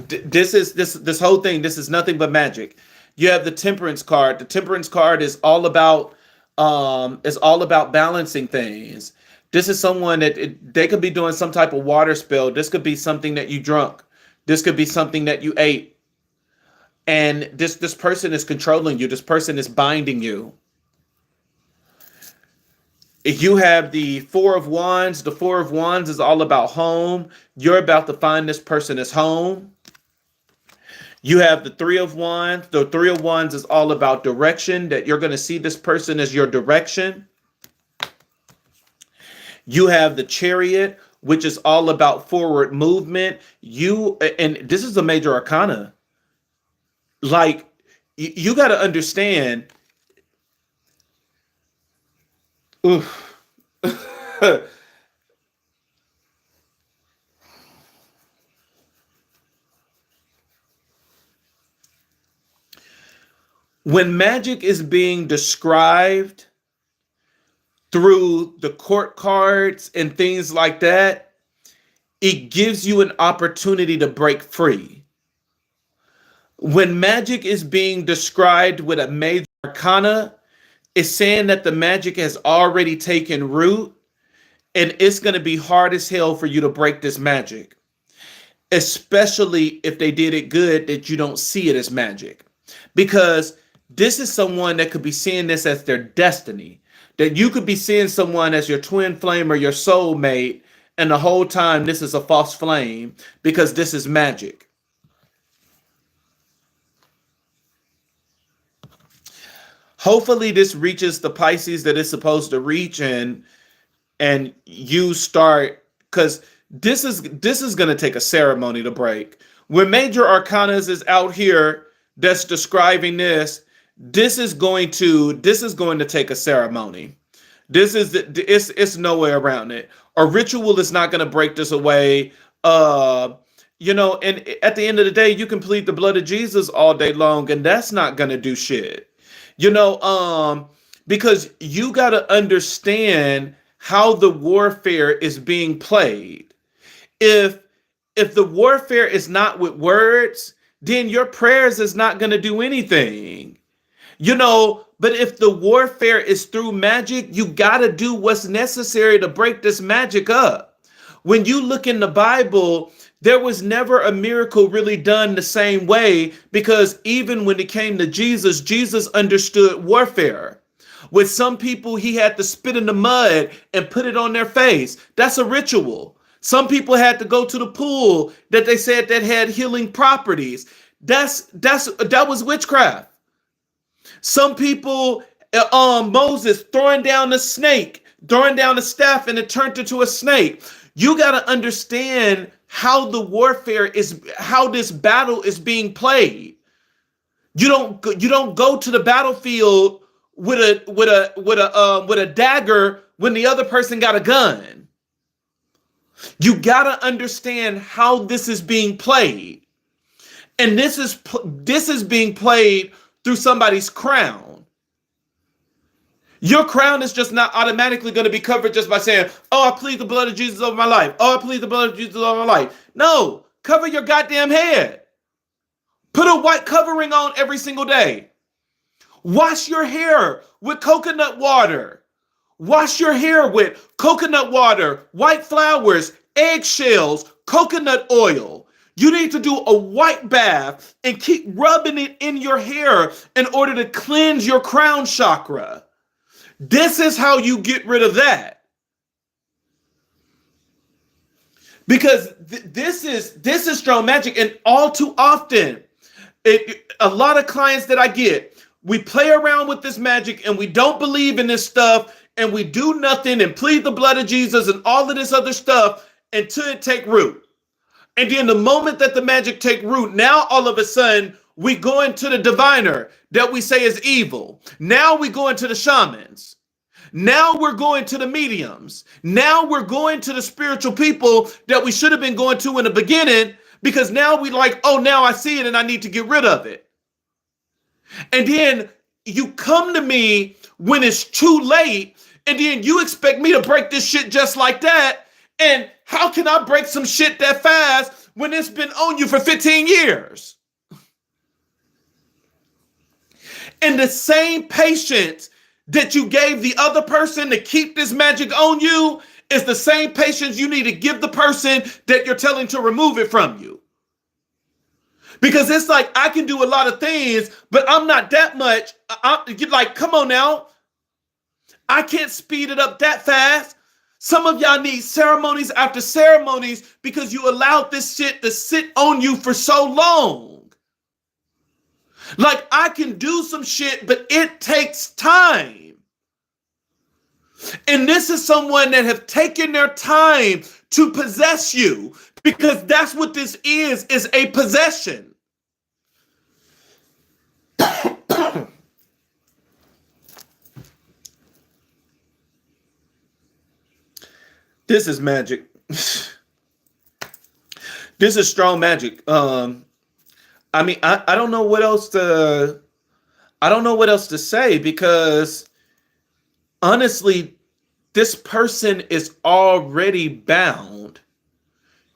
This whole thing. This is nothing but magic. You have the Temperance card. The Temperance card is all about balancing things. This is someone that they could be doing some type of water spell. This could be something that you drunk. This could be something that you ate. And this person is controlling you. This person is binding you. If you have the Four of Wands, the Four of Wands is all about home. You're about to find this person as home. You have the Three of Wands. The Three of Wands is all about direction, that you're going to see this person as your direction. You have the Chariot, which is all about forward movement. And this is a major arcana. Like, you got to understand. Oof. When magic is being described through the court cards and things like that, it gives you an opportunity to break free. When magic is being described with a major arcana, it's saying that the magic has already taken root and it's going to be hard as hell for you to break this magic, especially if they did it good, that you don't see it as magic. Because this is someone that could be seeing this as their destiny, that you could be seeing someone as your twin flame or your soulmate, and the whole time this is a false flame because this is magic. Hopefully this reaches the Pisces that it's supposed to reach, and you start, because this is going to take a ceremony to break. When major arcanas is out here that's describing this, this is going to take a ceremony. It's no way around it. A ritual is not going to break this away. And at the end of the day, you can plead the blood of Jesus all day long, and that's not going to do shit. Because you got to understand how the warfare is being played. If the warfare is not with words, then your prayers is not going to do anything. But if the warfare is through magic, you got to do what's necessary to break this magic up. When you look in the Bible, there was never a miracle really done the same way, because even when it came to Jesus, Jesus understood warfare. With some people, he had to spit in the mud and put it on their face. That's a ritual. Some people had to go to the pool that they said that had healing properties. That was witchcraft. Some people, Moses throwing down the staff and it turned into a snake. You got to understand how the warfare is, how this battle is being played. You don't go to the battlefield with a dagger when the other person got a gun. You got to understand how this is being played. And this is being played through somebody's crown. Your crown is just not automatically going to be covered just by saying, "Oh, I plead the blood of Jesus over my life. Oh, I plead the blood of Jesus over my life." No, cover your goddamn head. Put a white covering on every single day. Wash your hair with coconut water. Wash your hair with coconut water, white flowers, eggshells, coconut oil. You need to do a white bath and keep rubbing it in your hair in order to cleanse your crown chakra. This is how you get rid of that. Because this is strong magic, and all too often, a lot of clients that I get, we play around with this magic and we don't believe in this stuff, and we do nothing and plead the blood of Jesus and all of this other stuff until it take root. And then the moment that the magic take root, now all of a sudden we go into the diviner that we say is evil. Now we go into the shamans. Now we're going to the mediums. Now we're going to the spiritual people that we should have been going to in the beginning, because now we like, oh, now I see it and I need to get rid of it. And then you come to me when it's too late, and then you expect me to break this shit just like that. And how can I break some shit that fast when it's been on you for 15 years. And the same patience that you gave the other person to keep this magic on you is the same patience you need to give the person that you're telling to remove it from you. Because it's like, I can do a lot of things, but I'm not that much. Like, come on now. I can't speed it up that fast. Some of y'all need ceremonies after ceremonies because you allowed this shit to sit on you for so long. Like, I can do some shit, but it takes time. And this is someone that have taken their time to possess you, because that's what this is a possession. This is magic. This is strong magic. I mean, I don't know what else to say, because honestly, this person is already bound.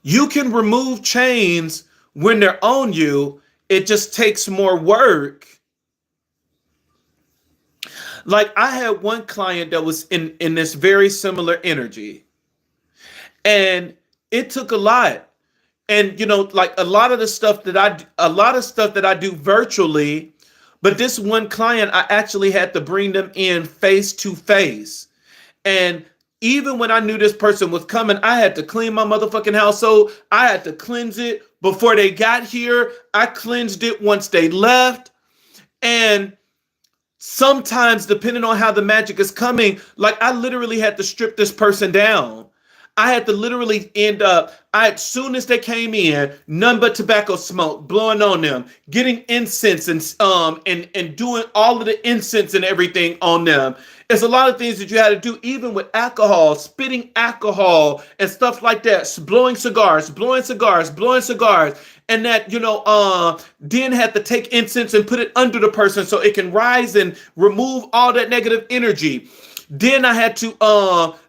You can remove chains when they're on you. It just takes more work. Like, I had one client that was in this very similar energy. And it took a lot. And, you know, like a lot of stuff that I do virtually, but this one client, I actually had to bring them in face to face. And even when I knew this person was coming, I had to clean my motherfucking house. So I had to cleanse it before they got here. I cleansed it once they left. And sometimes, depending on how the magic is coming, like, I literally had to strip this person down. I had to literally end up, as soon as they came in, none but tobacco smoke blowing on them, getting incense and doing all of the incense and everything on them. It's a lot of things that you had to do, even with alcohol, spitting alcohol and stuff like that, blowing cigars, and that, then had to take incense and put it under the person so it can rise and remove all that negative energy. Then I had to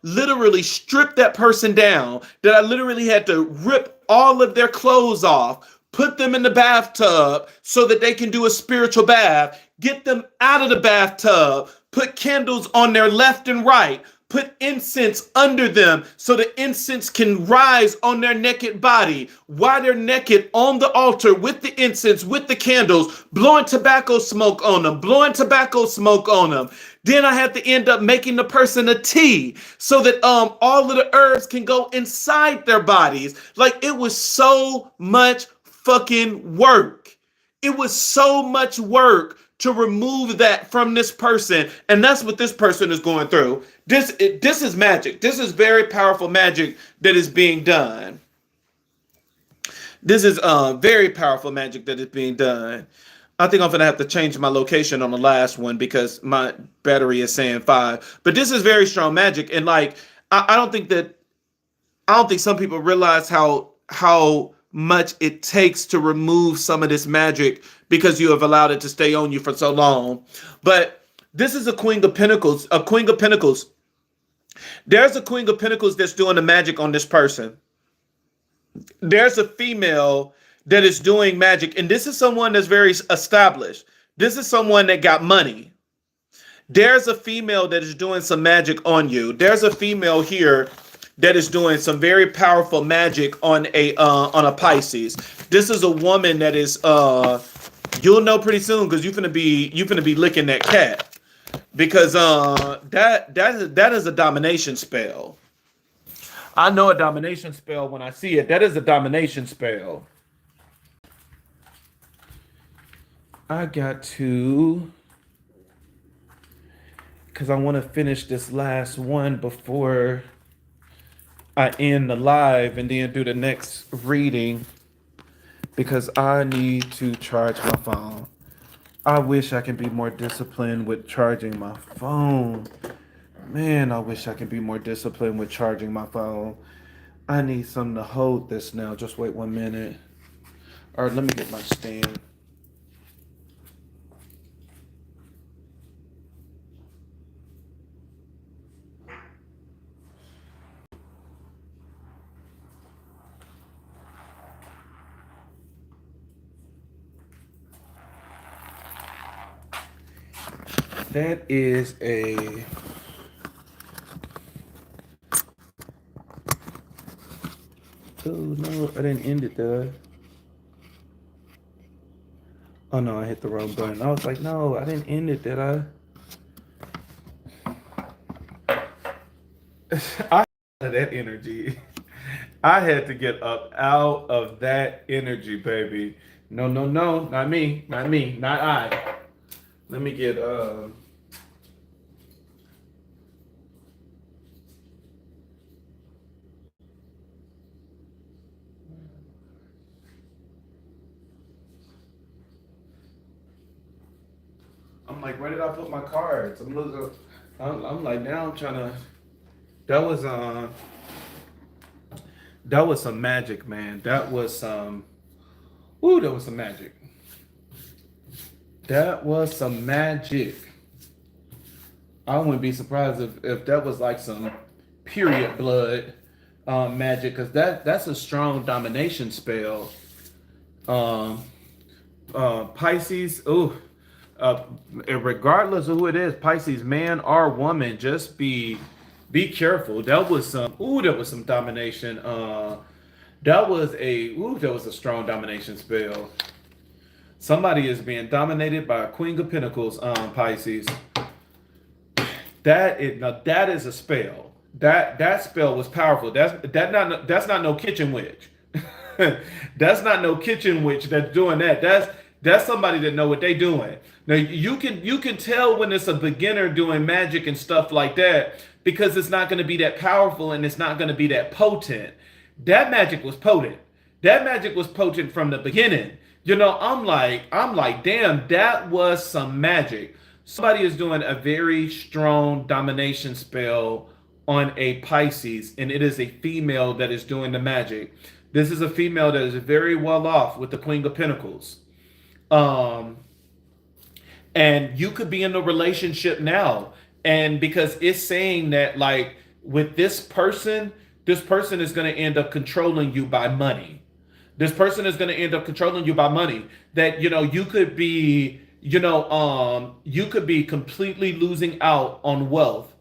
literally strip that person down. That I literally had to rip all of their clothes off, put them in the bathtub so that they can do a spiritual bath, get them out of the bathtub, put candles on their left and right, put incense under them so the incense can rise on their naked body while they're naked on the altar with the incense, with the candles, blowing tobacco smoke on them. Then I had to end up making the person a tea so that all of the herbs can go inside their bodies. Like, it was so much fucking work. It was so much work to remove that from this person. And that's what this person is going through. This is magic. This is very powerful magic that is being done. This is very powerful magic that is being done. I think I'm going to have to change my location on the last one because my battery is saying 5. But this is very strong magic. And like, I don't think some people realize how much it takes to remove some of this magic because you have allowed it to stay on you for so long. But this is a Queen of Pentacles. There's a Queen of Pentacles that's doing the magic on this person. There's a female that is doing magic, and this is someone that's very established. This is someone that got money. There's a female that is doing some magic on you. There's a female here that is doing some very powerful magic on a Pisces. This is a woman that is you'll know pretty soon because you're gonna be licking that cat, because that is a domination spell. I know a domination spell when I see it. That is a domination spell. I got to, because I want to finish this last one before I end the live and then do the next reading, because I need to charge my phone. I wish I could be more disciplined with charging my phone. Man, I wish I could be more disciplined with charging my phone. I need something to hold this now. Just wait 1 minute. All right, let me get my stand. That is a. Oh no, I didn't end it there. Oh no, I hit the wrong button. I was like, no, I didn't end it, did I? I had that energy. I had to get up out of that energy, baby. No, no, no, not me, not me, not I. Let me get I'm like, where did I put my cards? I'm looking. I'm like, now I'm trying to. That was that was some magic, man. That was some. Ooh, that was some magic. That was some magic. I wouldn't be surprised if that was like some period blood magic, because that's a strong domination spell. Um, Pisces. Ooh, uh, regardless of who it is, Pisces, man or woman, just be careful. That was some. Ooh, that was some domination. That was a strong domination spell. Somebody is being dominated by a Queen of Pentacles, Pisces. That is a spell. That spell was powerful. That's not no kitchen witch. That's not no kitchen witch that's doing that. That's somebody that know what they doing. Now you can tell when it's a beginner doing magic and stuff like that, because it's not going to be that powerful and it's not going to be that potent. That magic was potent. That magic was potent from the beginning. I'm like, damn, that was some magic. Somebody is doing a very strong domination spell on a Pisces, and it is a female that is doing the magic. This is a female that is very well off with the Queen of Pentacles. Um, and you could be in a relationship now, and because it's saying that, like, with this person is going to end up controlling you by money. This person is going to end up controlling you by money. That you could be, you could be completely losing out on wealth.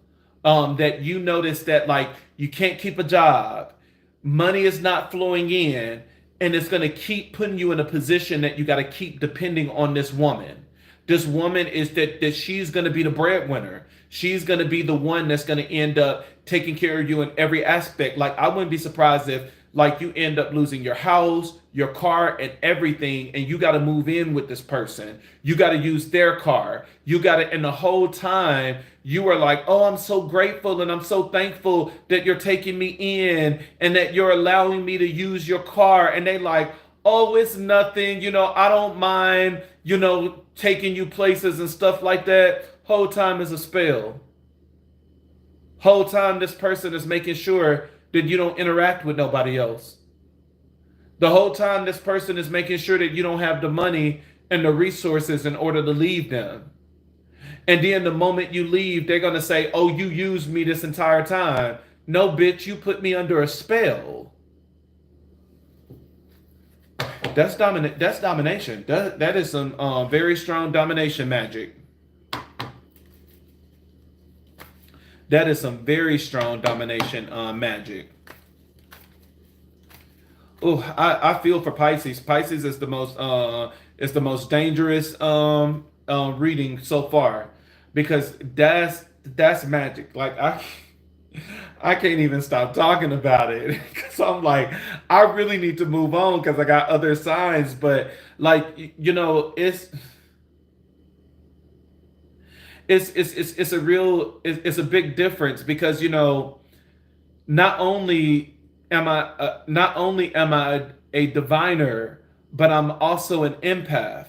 That you notice that, like, you can't keep a job, money is not flowing in, and it's going to keep putting you in a position that you got to keep depending on this woman. This woman is that she's going to be the breadwinner. She's going to be the one that's going to end up taking care of you in every aspect. Like, I wouldn't be surprised if, like, you end up losing your house, your car, and everything, and you got to move in with this person. You got to use their car. You got to, and the whole time you are like, oh, I'm so grateful and I'm so thankful that you're taking me in and that you're allowing me to use your car. And they like, oh, it's nothing. I don't mind, taking you places and stuff like that. Whole time is a spell. Whole time this person is making sure that you don't interact with nobody else. The whole time this person is making sure that you don't have the money and the resources in order to leave them. And then the moment you leave, they're going to say, oh, you used me this entire time. No, bitch, you put me under a spell. That's domination. That is some very strong domination magic. That is some very strong domination magic. Oh, I feel for Pisces. Pisces is the most dangerous reading so far, because that's magic. Like, I can't even stop talking about it, because I'm like, I really need to move on because I got other signs. But, like, it's a big difference, because not only am I a diviner, but I'm also an empath.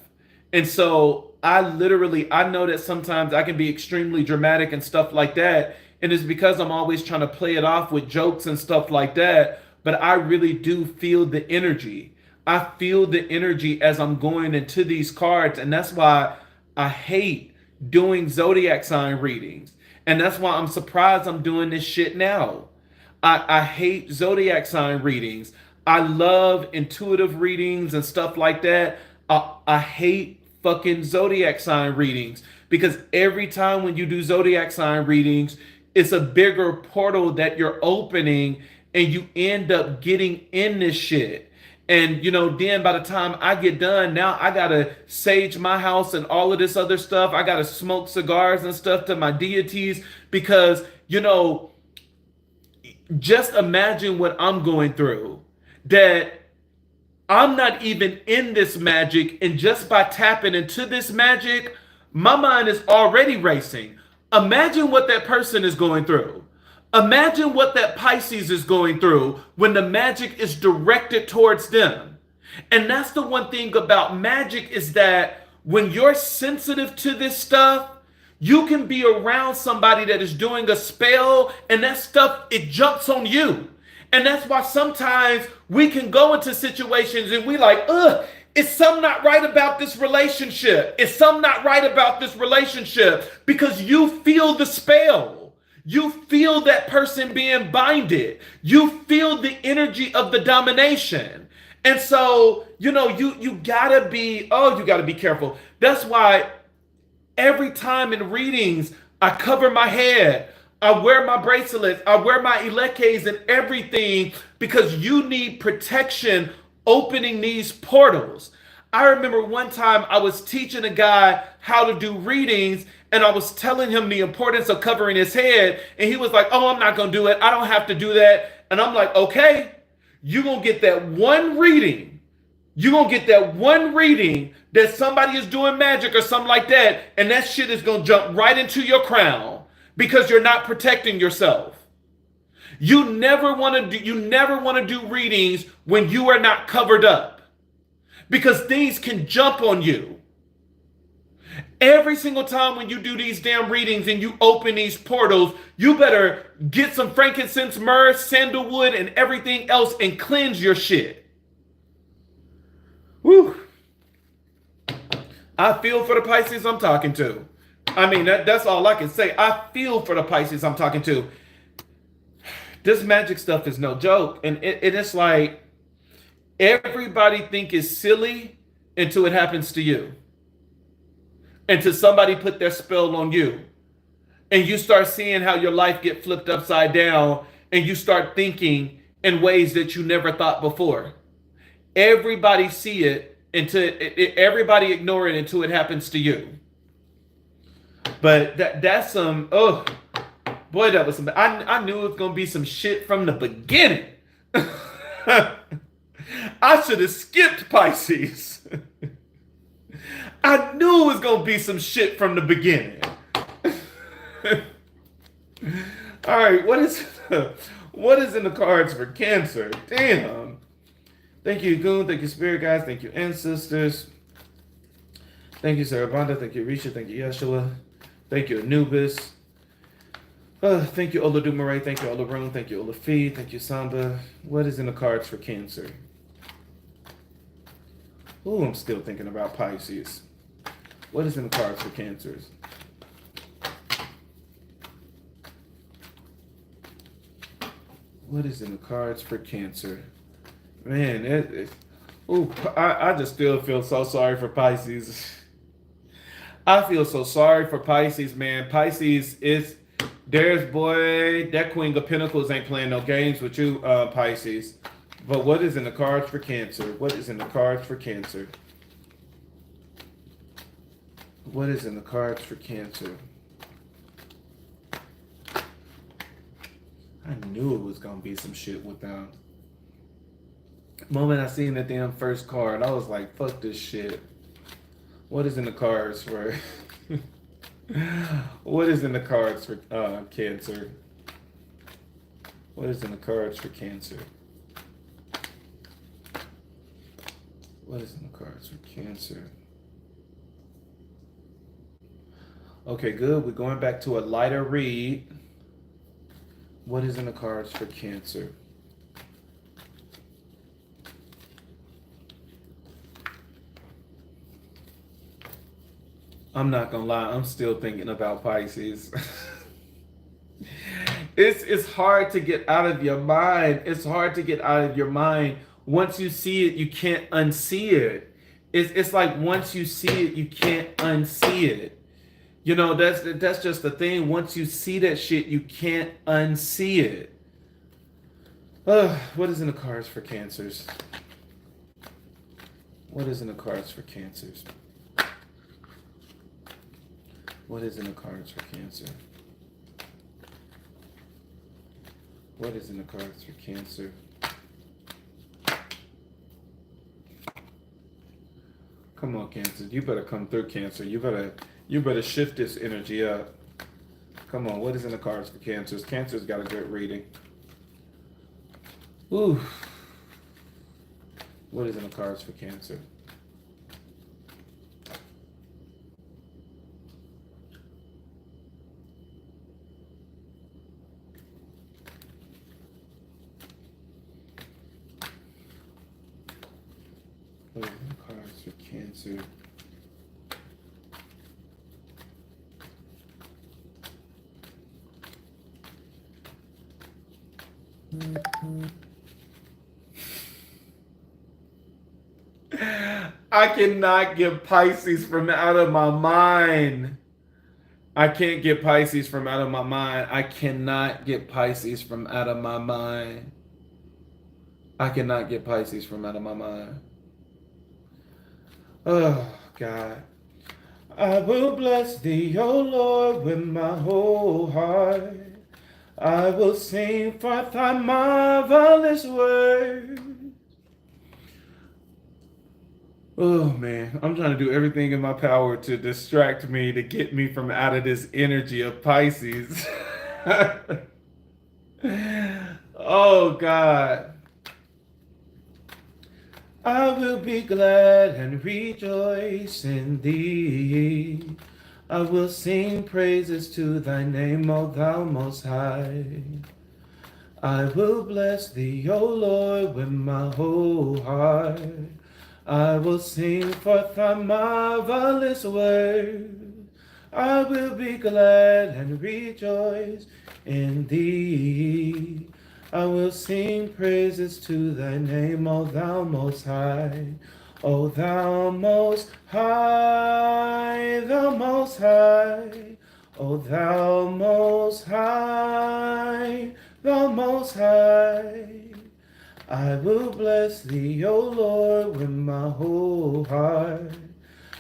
And so I know that sometimes I can be extremely dramatic and stuff like that. And it's because I'm always trying to play it off with jokes and stuff like that. But I really do feel the energy. I feel the energy as I'm going into these cards. And that's why I hate doing zodiac sign readings. And that's why I'm surprised I'm doing this shit now. I hate zodiac sign readings. I love intuitive readings and stuff like that. I hate fucking zodiac sign readings, because every time when you do zodiac sign readings, it's a bigger portal that you're opening, and you end up getting in this shit. And then by the time I get done, now I gotta sage my house and all of this other stuff. I gotta smoke cigars and stuff to my deities because just imagine what I'm going through. That I'm not even in this magic, and just by tapping into this magic, my mind is already racing. Imagine what that person is going through. Imagine what that Pisces is going through when the magic is directed towards them. And that's the one thing about magic, is that when you're sensitive to this stuff, you can be around somebody that is doing a spell, and that stuff, it jumps on you. And that's why sometimes we can go into situations and we like, is something not right about this relationship? Is something not right about this relationship? Because you feel the spell. You feel that person being binded. You feel the energy of the domination. And so, you gotta be, you gotta be careful. That's why every time in readings, I cover my head. I wear my bracelets. I wear my eleques and everything, because you need protection opening these portals. I remember one time I was teaching a guy how to do readings, and I was telling him the importance of covering his head, and he was like, "Oh, I'm not going to do it. I don't have to do that." And I'm like, "Okay, you're going to get that one reading. You're going to get that one reading that somebody is doing magic or something like that, and that shit is going to jump right into your crown. Because you're not protecting yourself. You never want to do readings when you are not covered up, because things can jump on you. Every single time when you do these damn readings and you open these portals, you better get some frankincense, myrrh, sandalwood, and everything else and cleanse your shit. Whew. I feel for the Pisces I'm talking to. I mean, that's all I can say. I feel for the Pisces I'm talking to. This magic stuff is no joke. And it's like, everybody think it's silly until it happens to you. Until somebody put their spell on you. And you start seeing how your life get flipped upside down, and you start thinking in ways that you never thought before. Everybody see it until everybody ignore it until it happens to you. But that's some, that was some, I knew it was going to be some shit from the beginning. I should have skipped Pisces. I knew it was going to be some shit from the beginning. All right, what is in the cards for Cancer? Damn. Thank you, Goon. Thank you, Spirit Guides. Thank you, Ancestors. Thank you, Sarabanda. Thank you, Risha. Thank you, Yeshua. Thank you, Anubis. Thank you, Oladumaray. Thank you, Olarun. Thank you, Olafi. Thank you, Samba. What is in the cards for Cancer? Ooh, I'm still thinking about Pisces. What is in the cards for Cancers? What is in the cards for Cancer? Man, I just still feel so sorry for Pisces. I feel so sorry for Pisces, man. Pisces is, that Queen of Pentacles ain't playing no games with you, Pisces. But what is in the cards for Cancer? What is in the cards for Cancer? What is in the cards for Cancer? I knew it was going to be some shit with them. The moment I seen the damn first card, I was like, fuck this shit. What is in the cards for... What is in the cards for Cancer? What is in the cards for Cancer? What is in the cards for Cancer? Okay, good. We're going back to a lighter read. What is in the cards for Cancer? I'm not gonna lie, I'm still thinking about Pisces. It's hard to get out of your mind. It's hard to get out of your mind. Once you see it, you can't unsee it. It's like once you see it, you can't unsee it. You know, that's just the thing. Once you see that shit, you can't unsee it. What is in the cards for cancers? What is in the cards for cancers? What is in the cards for cancer? What is in the cards for cancer? Come on, Cancer. You better come through, Cancer. You better shift this energy up. Come on, what is in the cards for Cancers? Cancer's got a good reading. Ooh. What is in the cards for Cancer? What is in the cards for Cancer? I cannot get Pisces from out of my mind. I can't get Pisces from out of my mind. I cannot get Pisces from out of my mind. I cannot get Pisces from out of my mind. Oh, God. I will bless thee, O Lord, with my whole heart. I will sing forth thy marvelous word. Oh man, I'm trying to do everything in my power to distract me, to get me from out of this energy of Pisces. Oh God. I will be glad and rejoice in thee. I will sing praises to thy name, O thou most high. I will bless thee, O Lord, with my whole heart. I will sing forth thy marvelous word. I will be glad and rejoice in thee. I will sing praises to thy name, O thou most high. O thou most high, thou most high. O thou most high, thou most high. I will bless thee, O Lord, with my whole heart.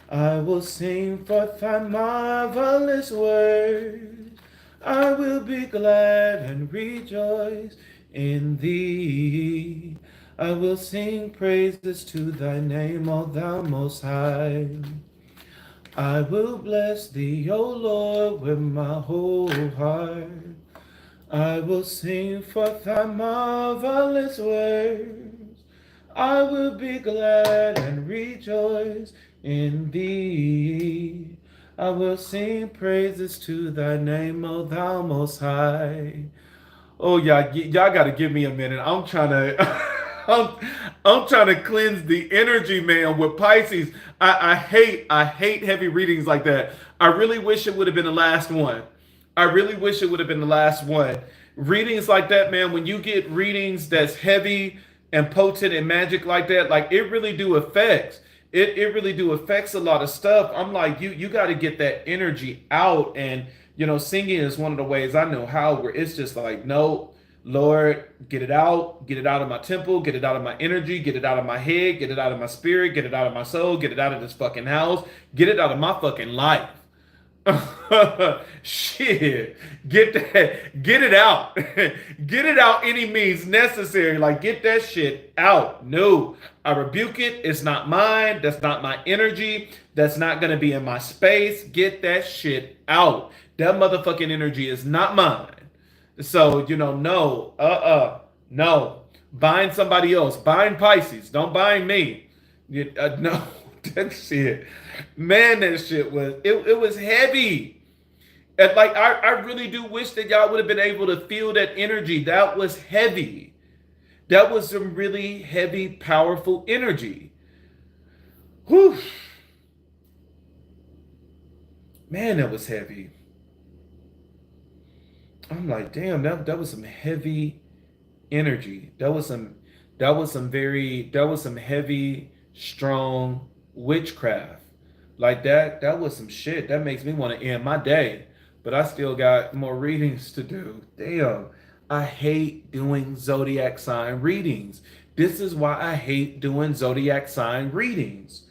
I will sing forth thy marvelous word. I will be glad and rejoice in thee. I will sing praises to thy name, O thou most high. I will bless thee, O Lord, with my whole heart. I will sing forth thy marvelous words. I will be glad and rejoice in thee. I will sing praises to thy name, O thou most high. Oh, y'all got to give me a minute. I'm trying to, I'm trying to cleanse the energy, man, with Pisces. I hate heavy readings like that. I really wish it would have been the last one. I really wish it would have been the last one. Readings like that, man. When you get readings that's heavy and potent and magic like that, like it really do affects. It really do affects a lot of stuff. I'm like, you got to get that energy out, and singing is one of the ways I know how, where it's just like, no, Lord, get it out of my temple, get it out of my energy, get it out of my head, get it out of my spirit, get it out of my soul, get it out of this fucking house, get it out of my fucking life. Shit, get it out. Get it out any means necessary. Like, get that shit out. No, I rebuke it. It's not mine. That's not my energy. That's not gonna be in my space. Get that shit out. That motherfucking energy is not mine. So, no, no. Bind somebody else. Bind Pisces. Don't bind me. No, that shit. Man, that shit it was heavy. And like, I really do wish that y'all would have been able to feel that energy. That was heavy. That was some really heavy, powerful energy. Whew. Man, that was heavy. I'm like, damn, that was some heavy energy. That was some heavy, strong witchcraft. Like that was some shit. That makes me want to end my day. But I still got more readings to do. Damn. I hate doing zodiac sign readings. This is why I hate doing zodiac sign readings.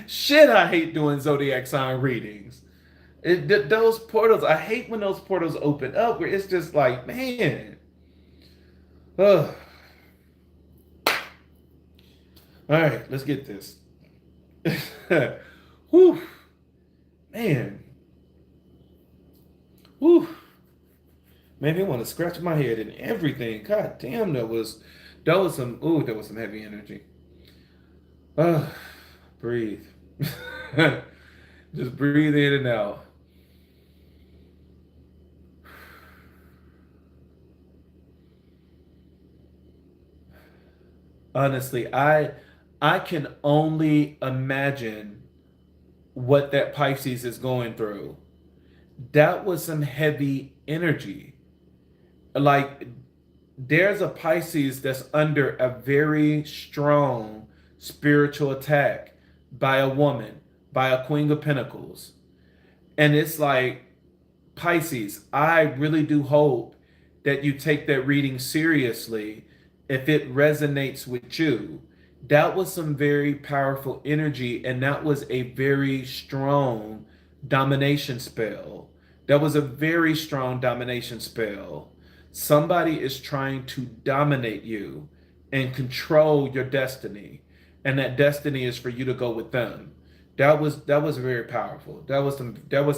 Shit, I hate doing zodiac sign readings. Those portals, I hate when those portals open up where it's just like, man. Ugh. All right, let's get this. Whew, man. Whew. Made me want to scratch my head and everything. God damn, that was some heavy energy. Breathe. Just breathe in and out. Honestly, I can only imagine what that Pisces is going through. That was some heavy energy. Like there's a Pisces that's under a very strong spiritual attack by a woman, by a Queen of Pentacles. And it's like, Pisces, I really do hope that you take that reading seriously if it resonates with you. That was some very powerful energy, and that was a very strong domination spell. That was a very strong domination spell. Somebody is trying to dominate you and control your destiny, and that destiny is for you to go with them. That was very powerful. That was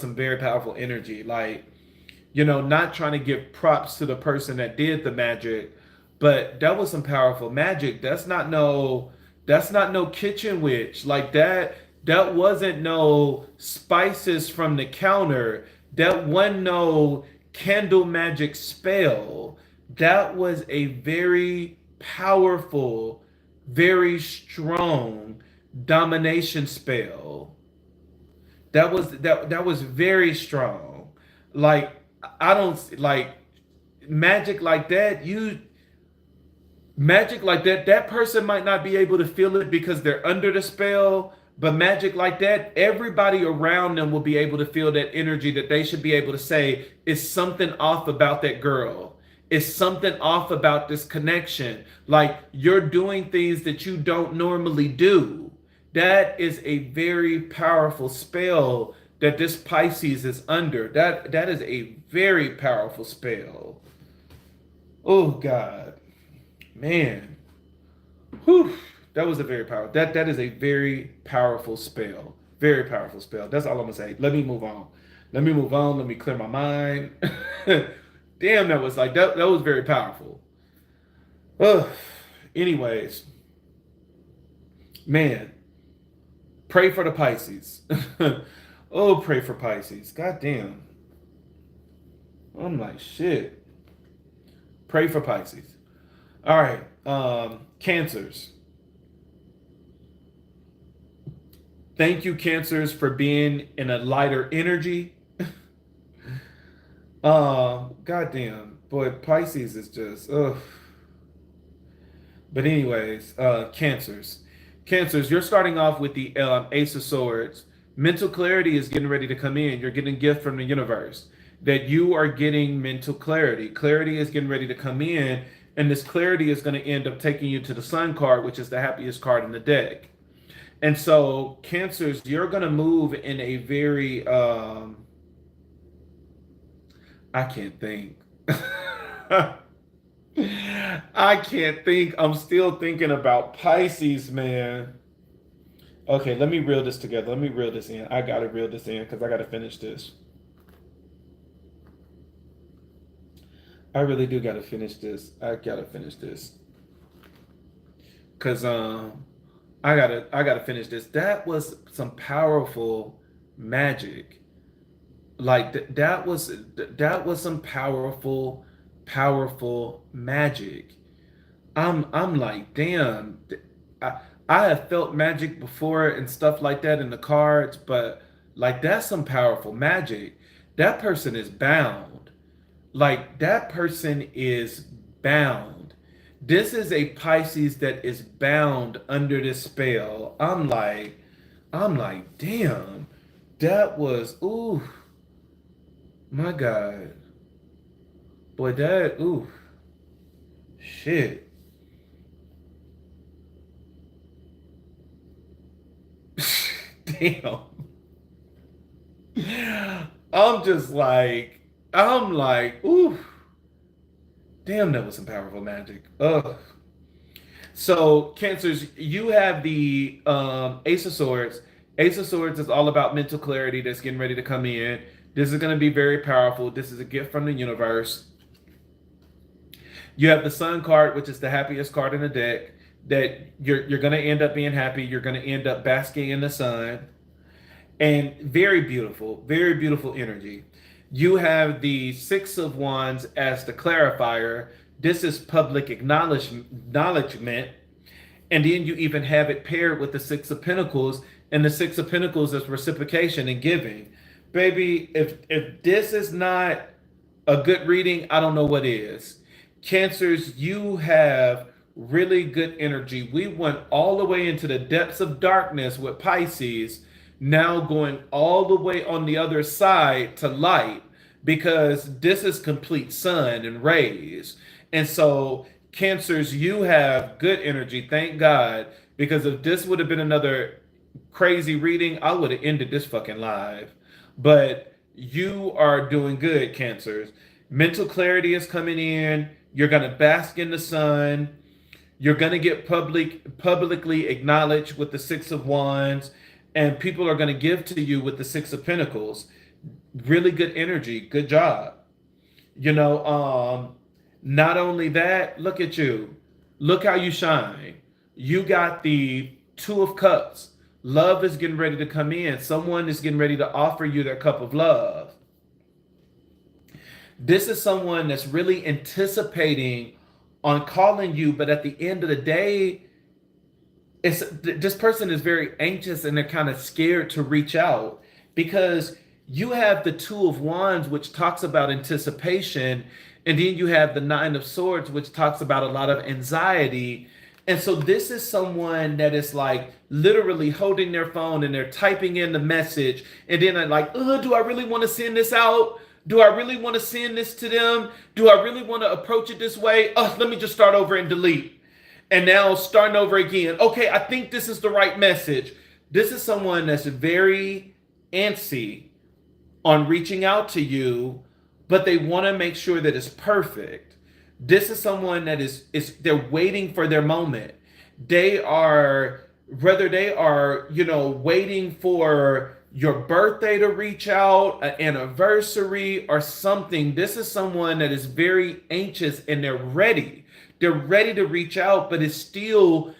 some very powerful energy. Like, not trying to give props to the person that did the magic, but that was some powerful magic. That's not no kitchen witch. Like that wasn't no spices from the counter. That wasn't no candle magic spell. That was a very powerful, very strong domination spell. That was very strong. Like, I don't like magic like that. Magic like that, that person might not be able to feel it because they're under the spell, but magic like that, everybody around them will be able to feel that energy, that they should be able to say, it's something off about that girl. It's something off about this connection. Like, you're doing things that you don't normally do. That is a very powerful spell that this Pisces is under. That is a very powerful spell. Oh God. Man. Whew. That was a very powerful. That is a very powerful spell. Very powerful spell. That's all I'm gonna say. Let me move on. Let me move on. Let me clear my mind. Damn, that was like that was very powerful. Ugh. Anyways, man, pray for the Pisces. Oh, pray for Pisces. God damn. I'm like, shit. Pray for Pisces. All right. Cancers. Thank you, Cancers, for being in a lighter energy. Goddamn. Boy, Pisces is just, ugh. But anyways, Cancers. Cancers, you're starting off with the Ace of Swords. Mental clarity is getting ready to come in. You're getting a gift from the universe that you are getting mental clarity. Clarity is getting ready to come in, and this clarity is going to end up taking you to the Sun card, which is the happiest card in the deck. And so, Cancers, you're going to move in a very, I can't think. I can't think. I'm still thinking about Pisces, man. Okay, let me reel this together. Let me reel this in. I got to reel this in because I got to finish this. I really do got to finish this. I got to finish this. Because I gotta finish this. That was some powerful magic. Like that was some powerful magic. I'm like, damn. I I have felt magic before and stuff like that in the cards, but like that's some powerful magic. That person is bound. Like that person is bound. This is a Pisces that is bound under this spell. I'm like, I'm like, damn, that was, ooh, my God. Boy, that, ooh, shit. Damn. I'm just like, I'm like, ooh, damn, that was some powerful magic. Ugh. So, Cancers, you have the Ace of Swords. Ace of Swords is all about mental clarity that's getting ready to come in. This is going to be very powerful. This is a gift from the universe. You have the Sun card, which is the happiest card in the deck. That you're going to end up being happy. You're going to end up basking in the sun, and very beautiful energy. You have the Six of Wands as the clarifier. This is public acknowledgement. And then you even have it paired with the Six of Pentacles, and the Six of Pentacles is reciprocation and giving. Baby, if this is not a good reading, I don't know what is. Cancers, you have really good energy. We went all the way into the depths of darkness with Pisces, now going all the way on the other side to light, because this is complete sun and rays. And so, Cancers, you have good energy, thank God, because if this would have been another crazy reading, I would have ended this fucking live. But you are doing good, Cancers. Mental clarity is coming in. You're going to bask in the sun. You're going to get publicly acknowledged with the Six of Wands, and people are going to give to you with the Six of Pentacles. Really good energy. Good job. You know, not only that, look at you. Look how you shine. You got the Two of Cups. Love is getting ready to come in. Someone is getting ready to offer you their cup of love. This is someone that's really anticipating on calling you, but at the end of the day, this person is very anxious and they're kind of scared to reach out, because you have the Two of Wands, which talks about anticipation, and then you have the Nine of Swords, which talks about a lot of anxiety. And so this is someone that is like literally holding their phone and they're typing in the message, and then they're like, do I really want to send this out? Do I really want to send this to them? Do I really want to approach it this way? Let me just start over and delete. And now starting over again. Okay, I think this is the right message. This is someone that's very antsy on reaching out to you, but they want to make sure that it's perfect. This is someone that is they're waiting for their moment. They are, whether they are, waiting for your birthday to reach out, an anniversary or something. This is someone that is very anxious and they're ready. They're ready to reach out, but it's still,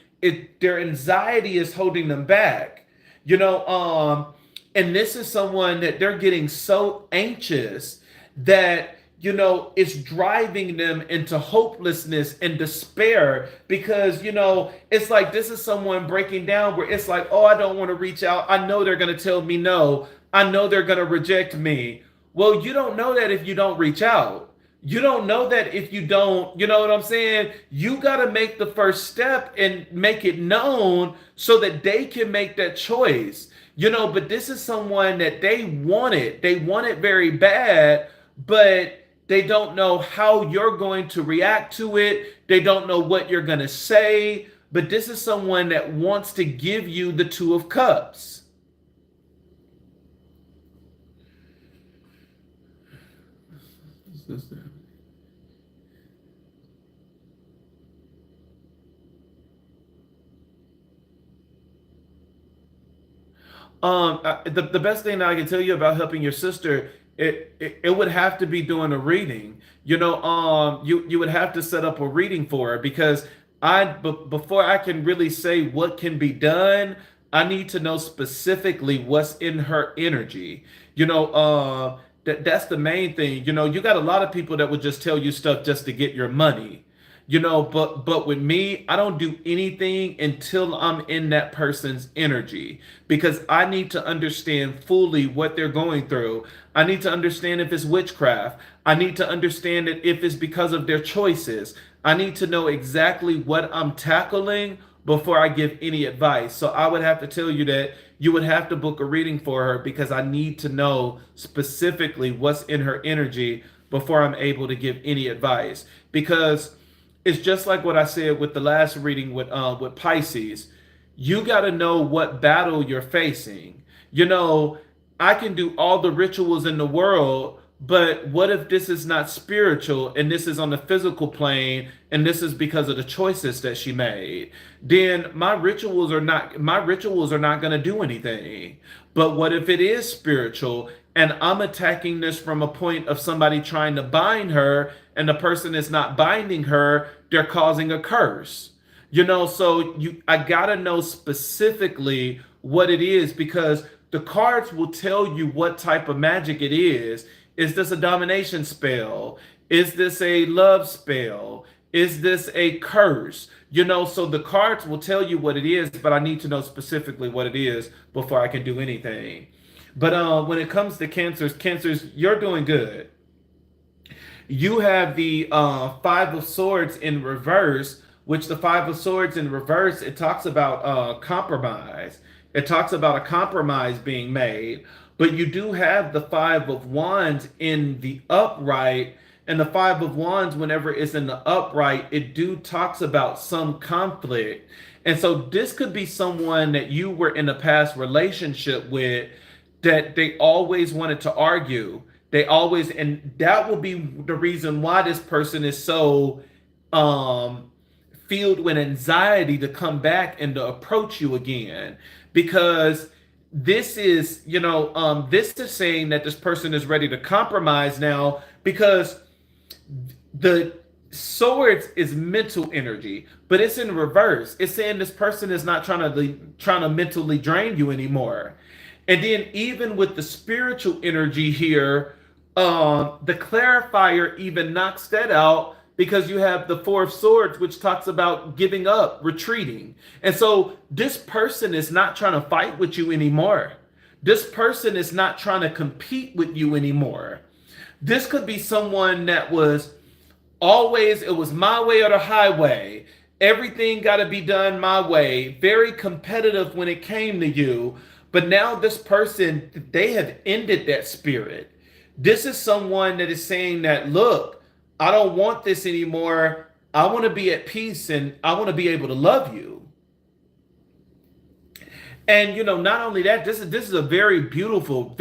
their anxiety is holding them back. And this is someone that they're getting so anxious that it's driving them into hopelessness and despair, because it's like this is someone breaking down where it's like, I don't want to reach out. I know they're going to tell me no. I know they're going to reject me. Well, you don't know that if you don't reach out. You don't know that if you don't, you know what I'm saying? You got to make the first step and make it known so that they can make that choice. But this is someone that they want it very bad, but they don't know how you're going to react to it. They don't know what you're going to say. But this is someone that wants to give you the Two of Cups. The best thing that I can tell you about helping your sister, it would have to be doing a reading. You would have to set up a reading for her, because before I can really say what can be done, I need to know specifically what's in her energy. That's the main thing. You got a lot of people that would just tell you stuff just to get your money. But with me, I don't do anything until I'm in that person's energy, because I need to understand fully what they're going through. I need to understand if it's witchcraft. I need to understand it if it's because of their choices. I need to know exactly what I'm tackling before I give any advice. So I would have to tell you that you would have to book a reading for her because I need to know specifically what's in her energy before I'm able to give any advice. Because it's just like what I said with the last reading with Pisces. You got to know what battle you're facing. You know, I can do all the rituals in the world, but what if this is not spiritual and this is on the physical plane and this is because of the choices that she made? Then my rituals are not going to do anything. But what if it is spiritual and I'm attacking this from a point of somebody trying to bind her and the person is not binding her, they're causing a curse. You know, so I got to know specifically what it is because the cards will tell you what type of magic it is. Is this a domination spell? Is this a love spell? Is this a curse? You know, so the cards will tell you what it is, but I need to know specifically what it is before I can do anything. But when it comes to cancers, you're doing good. You have the Five of Swords in reverse, which the Five of Swords in reverse, it talks about compromise. It talks about a compromise being made. But you do have the Five of Wands in the upright. And the Five of Wands, whenever it's in the upright, it do talks about some conflict. And so this could be someone that you were in a past relationship with that they always wanted to argue. They always, and that will be the reason why this person is so filled with anxiety to come back and to approach you again. Because this is, this is saying that this person is ready to compromise now because the swords is mental energy, but it's in reverse. It's saying this person is not trying to mentally drain you anymore. And then even with the spiritual energy here, the clarifier even knocks that out because you have the Four of Swords, which talks about giving up, retreating. And so this person is not trying to fight with you anymore. This person is not trying to compete with you anymore. This could be someone that was always, it was my way or the highway. Everything got to be done my way. Very competitive when it came to you. But now this person, they have ended that spirit. This is someone that is saying that, look, I don't want this anymore. I want to be at peace and I want to be able to love you. And, not only that, this is a very beautiful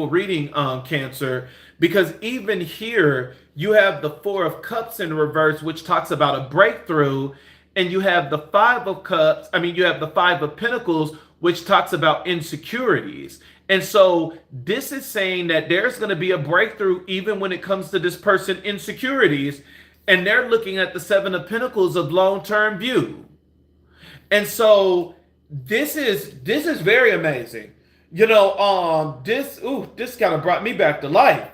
reading, Cancer, because even here you have the Four of Cups in reverse, which talks about a breakthrough. And you have the Five of Cups. You have the Five of Pentacles, which talks about insecurities. And so this is saying that there's going to be a breakthrough even when it comes to this person insecurities. And they're looking at the Seven of Pentacles of long-term view. And so this is very amazing. This kind of brought me back to life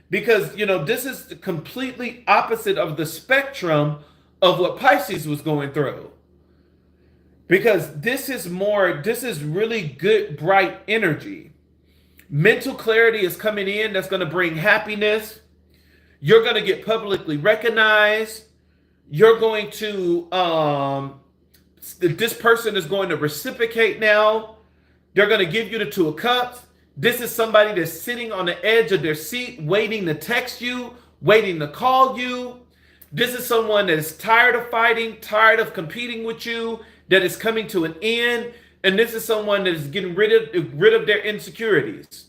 because, this is the completely opposite of the spectrum of what Pisces was going through. Because this is really good, bright energy. Mental clarity is coming in that's going to bring happiness. You're going to get publicly recognized. You're going to, this person is going to reciprocate now. They're going to give you the Two of Cups. This is somebody that's sitting on the edge of their seat, waiting to text you, waiting to call you. This is someone that is tired of fighting, tired of competing with you, that is coming to an end. And this is someone that is getting rid of their insecurities.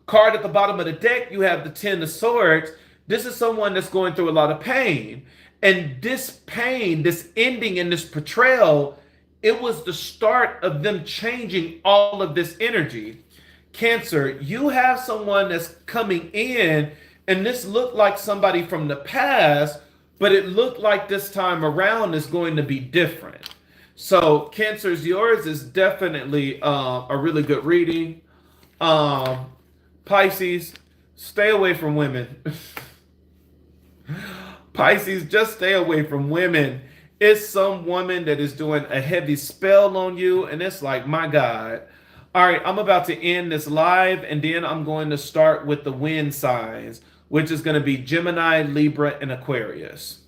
Card at the bottom of the deck, you have the Ten of Swords. This is someone that's going through a lot of pain. And this pain, this ending and this betrayal, it was the start of them changing all of this energy. Cancer, you have someone that's coming in, and this looked like somebody from the past, but it looked like this time around is going to be different. So Cancer's, yours is definitely a really good reading. Pisces, stay away from women. Pisces, just stay away from women. It's some woman that is doing a heavy spell on you, and it's like, my God. All right, I'm about to end this live, and then I'm going to start with the wind signs, which is going to be Gemini, Libra, and Aquarius.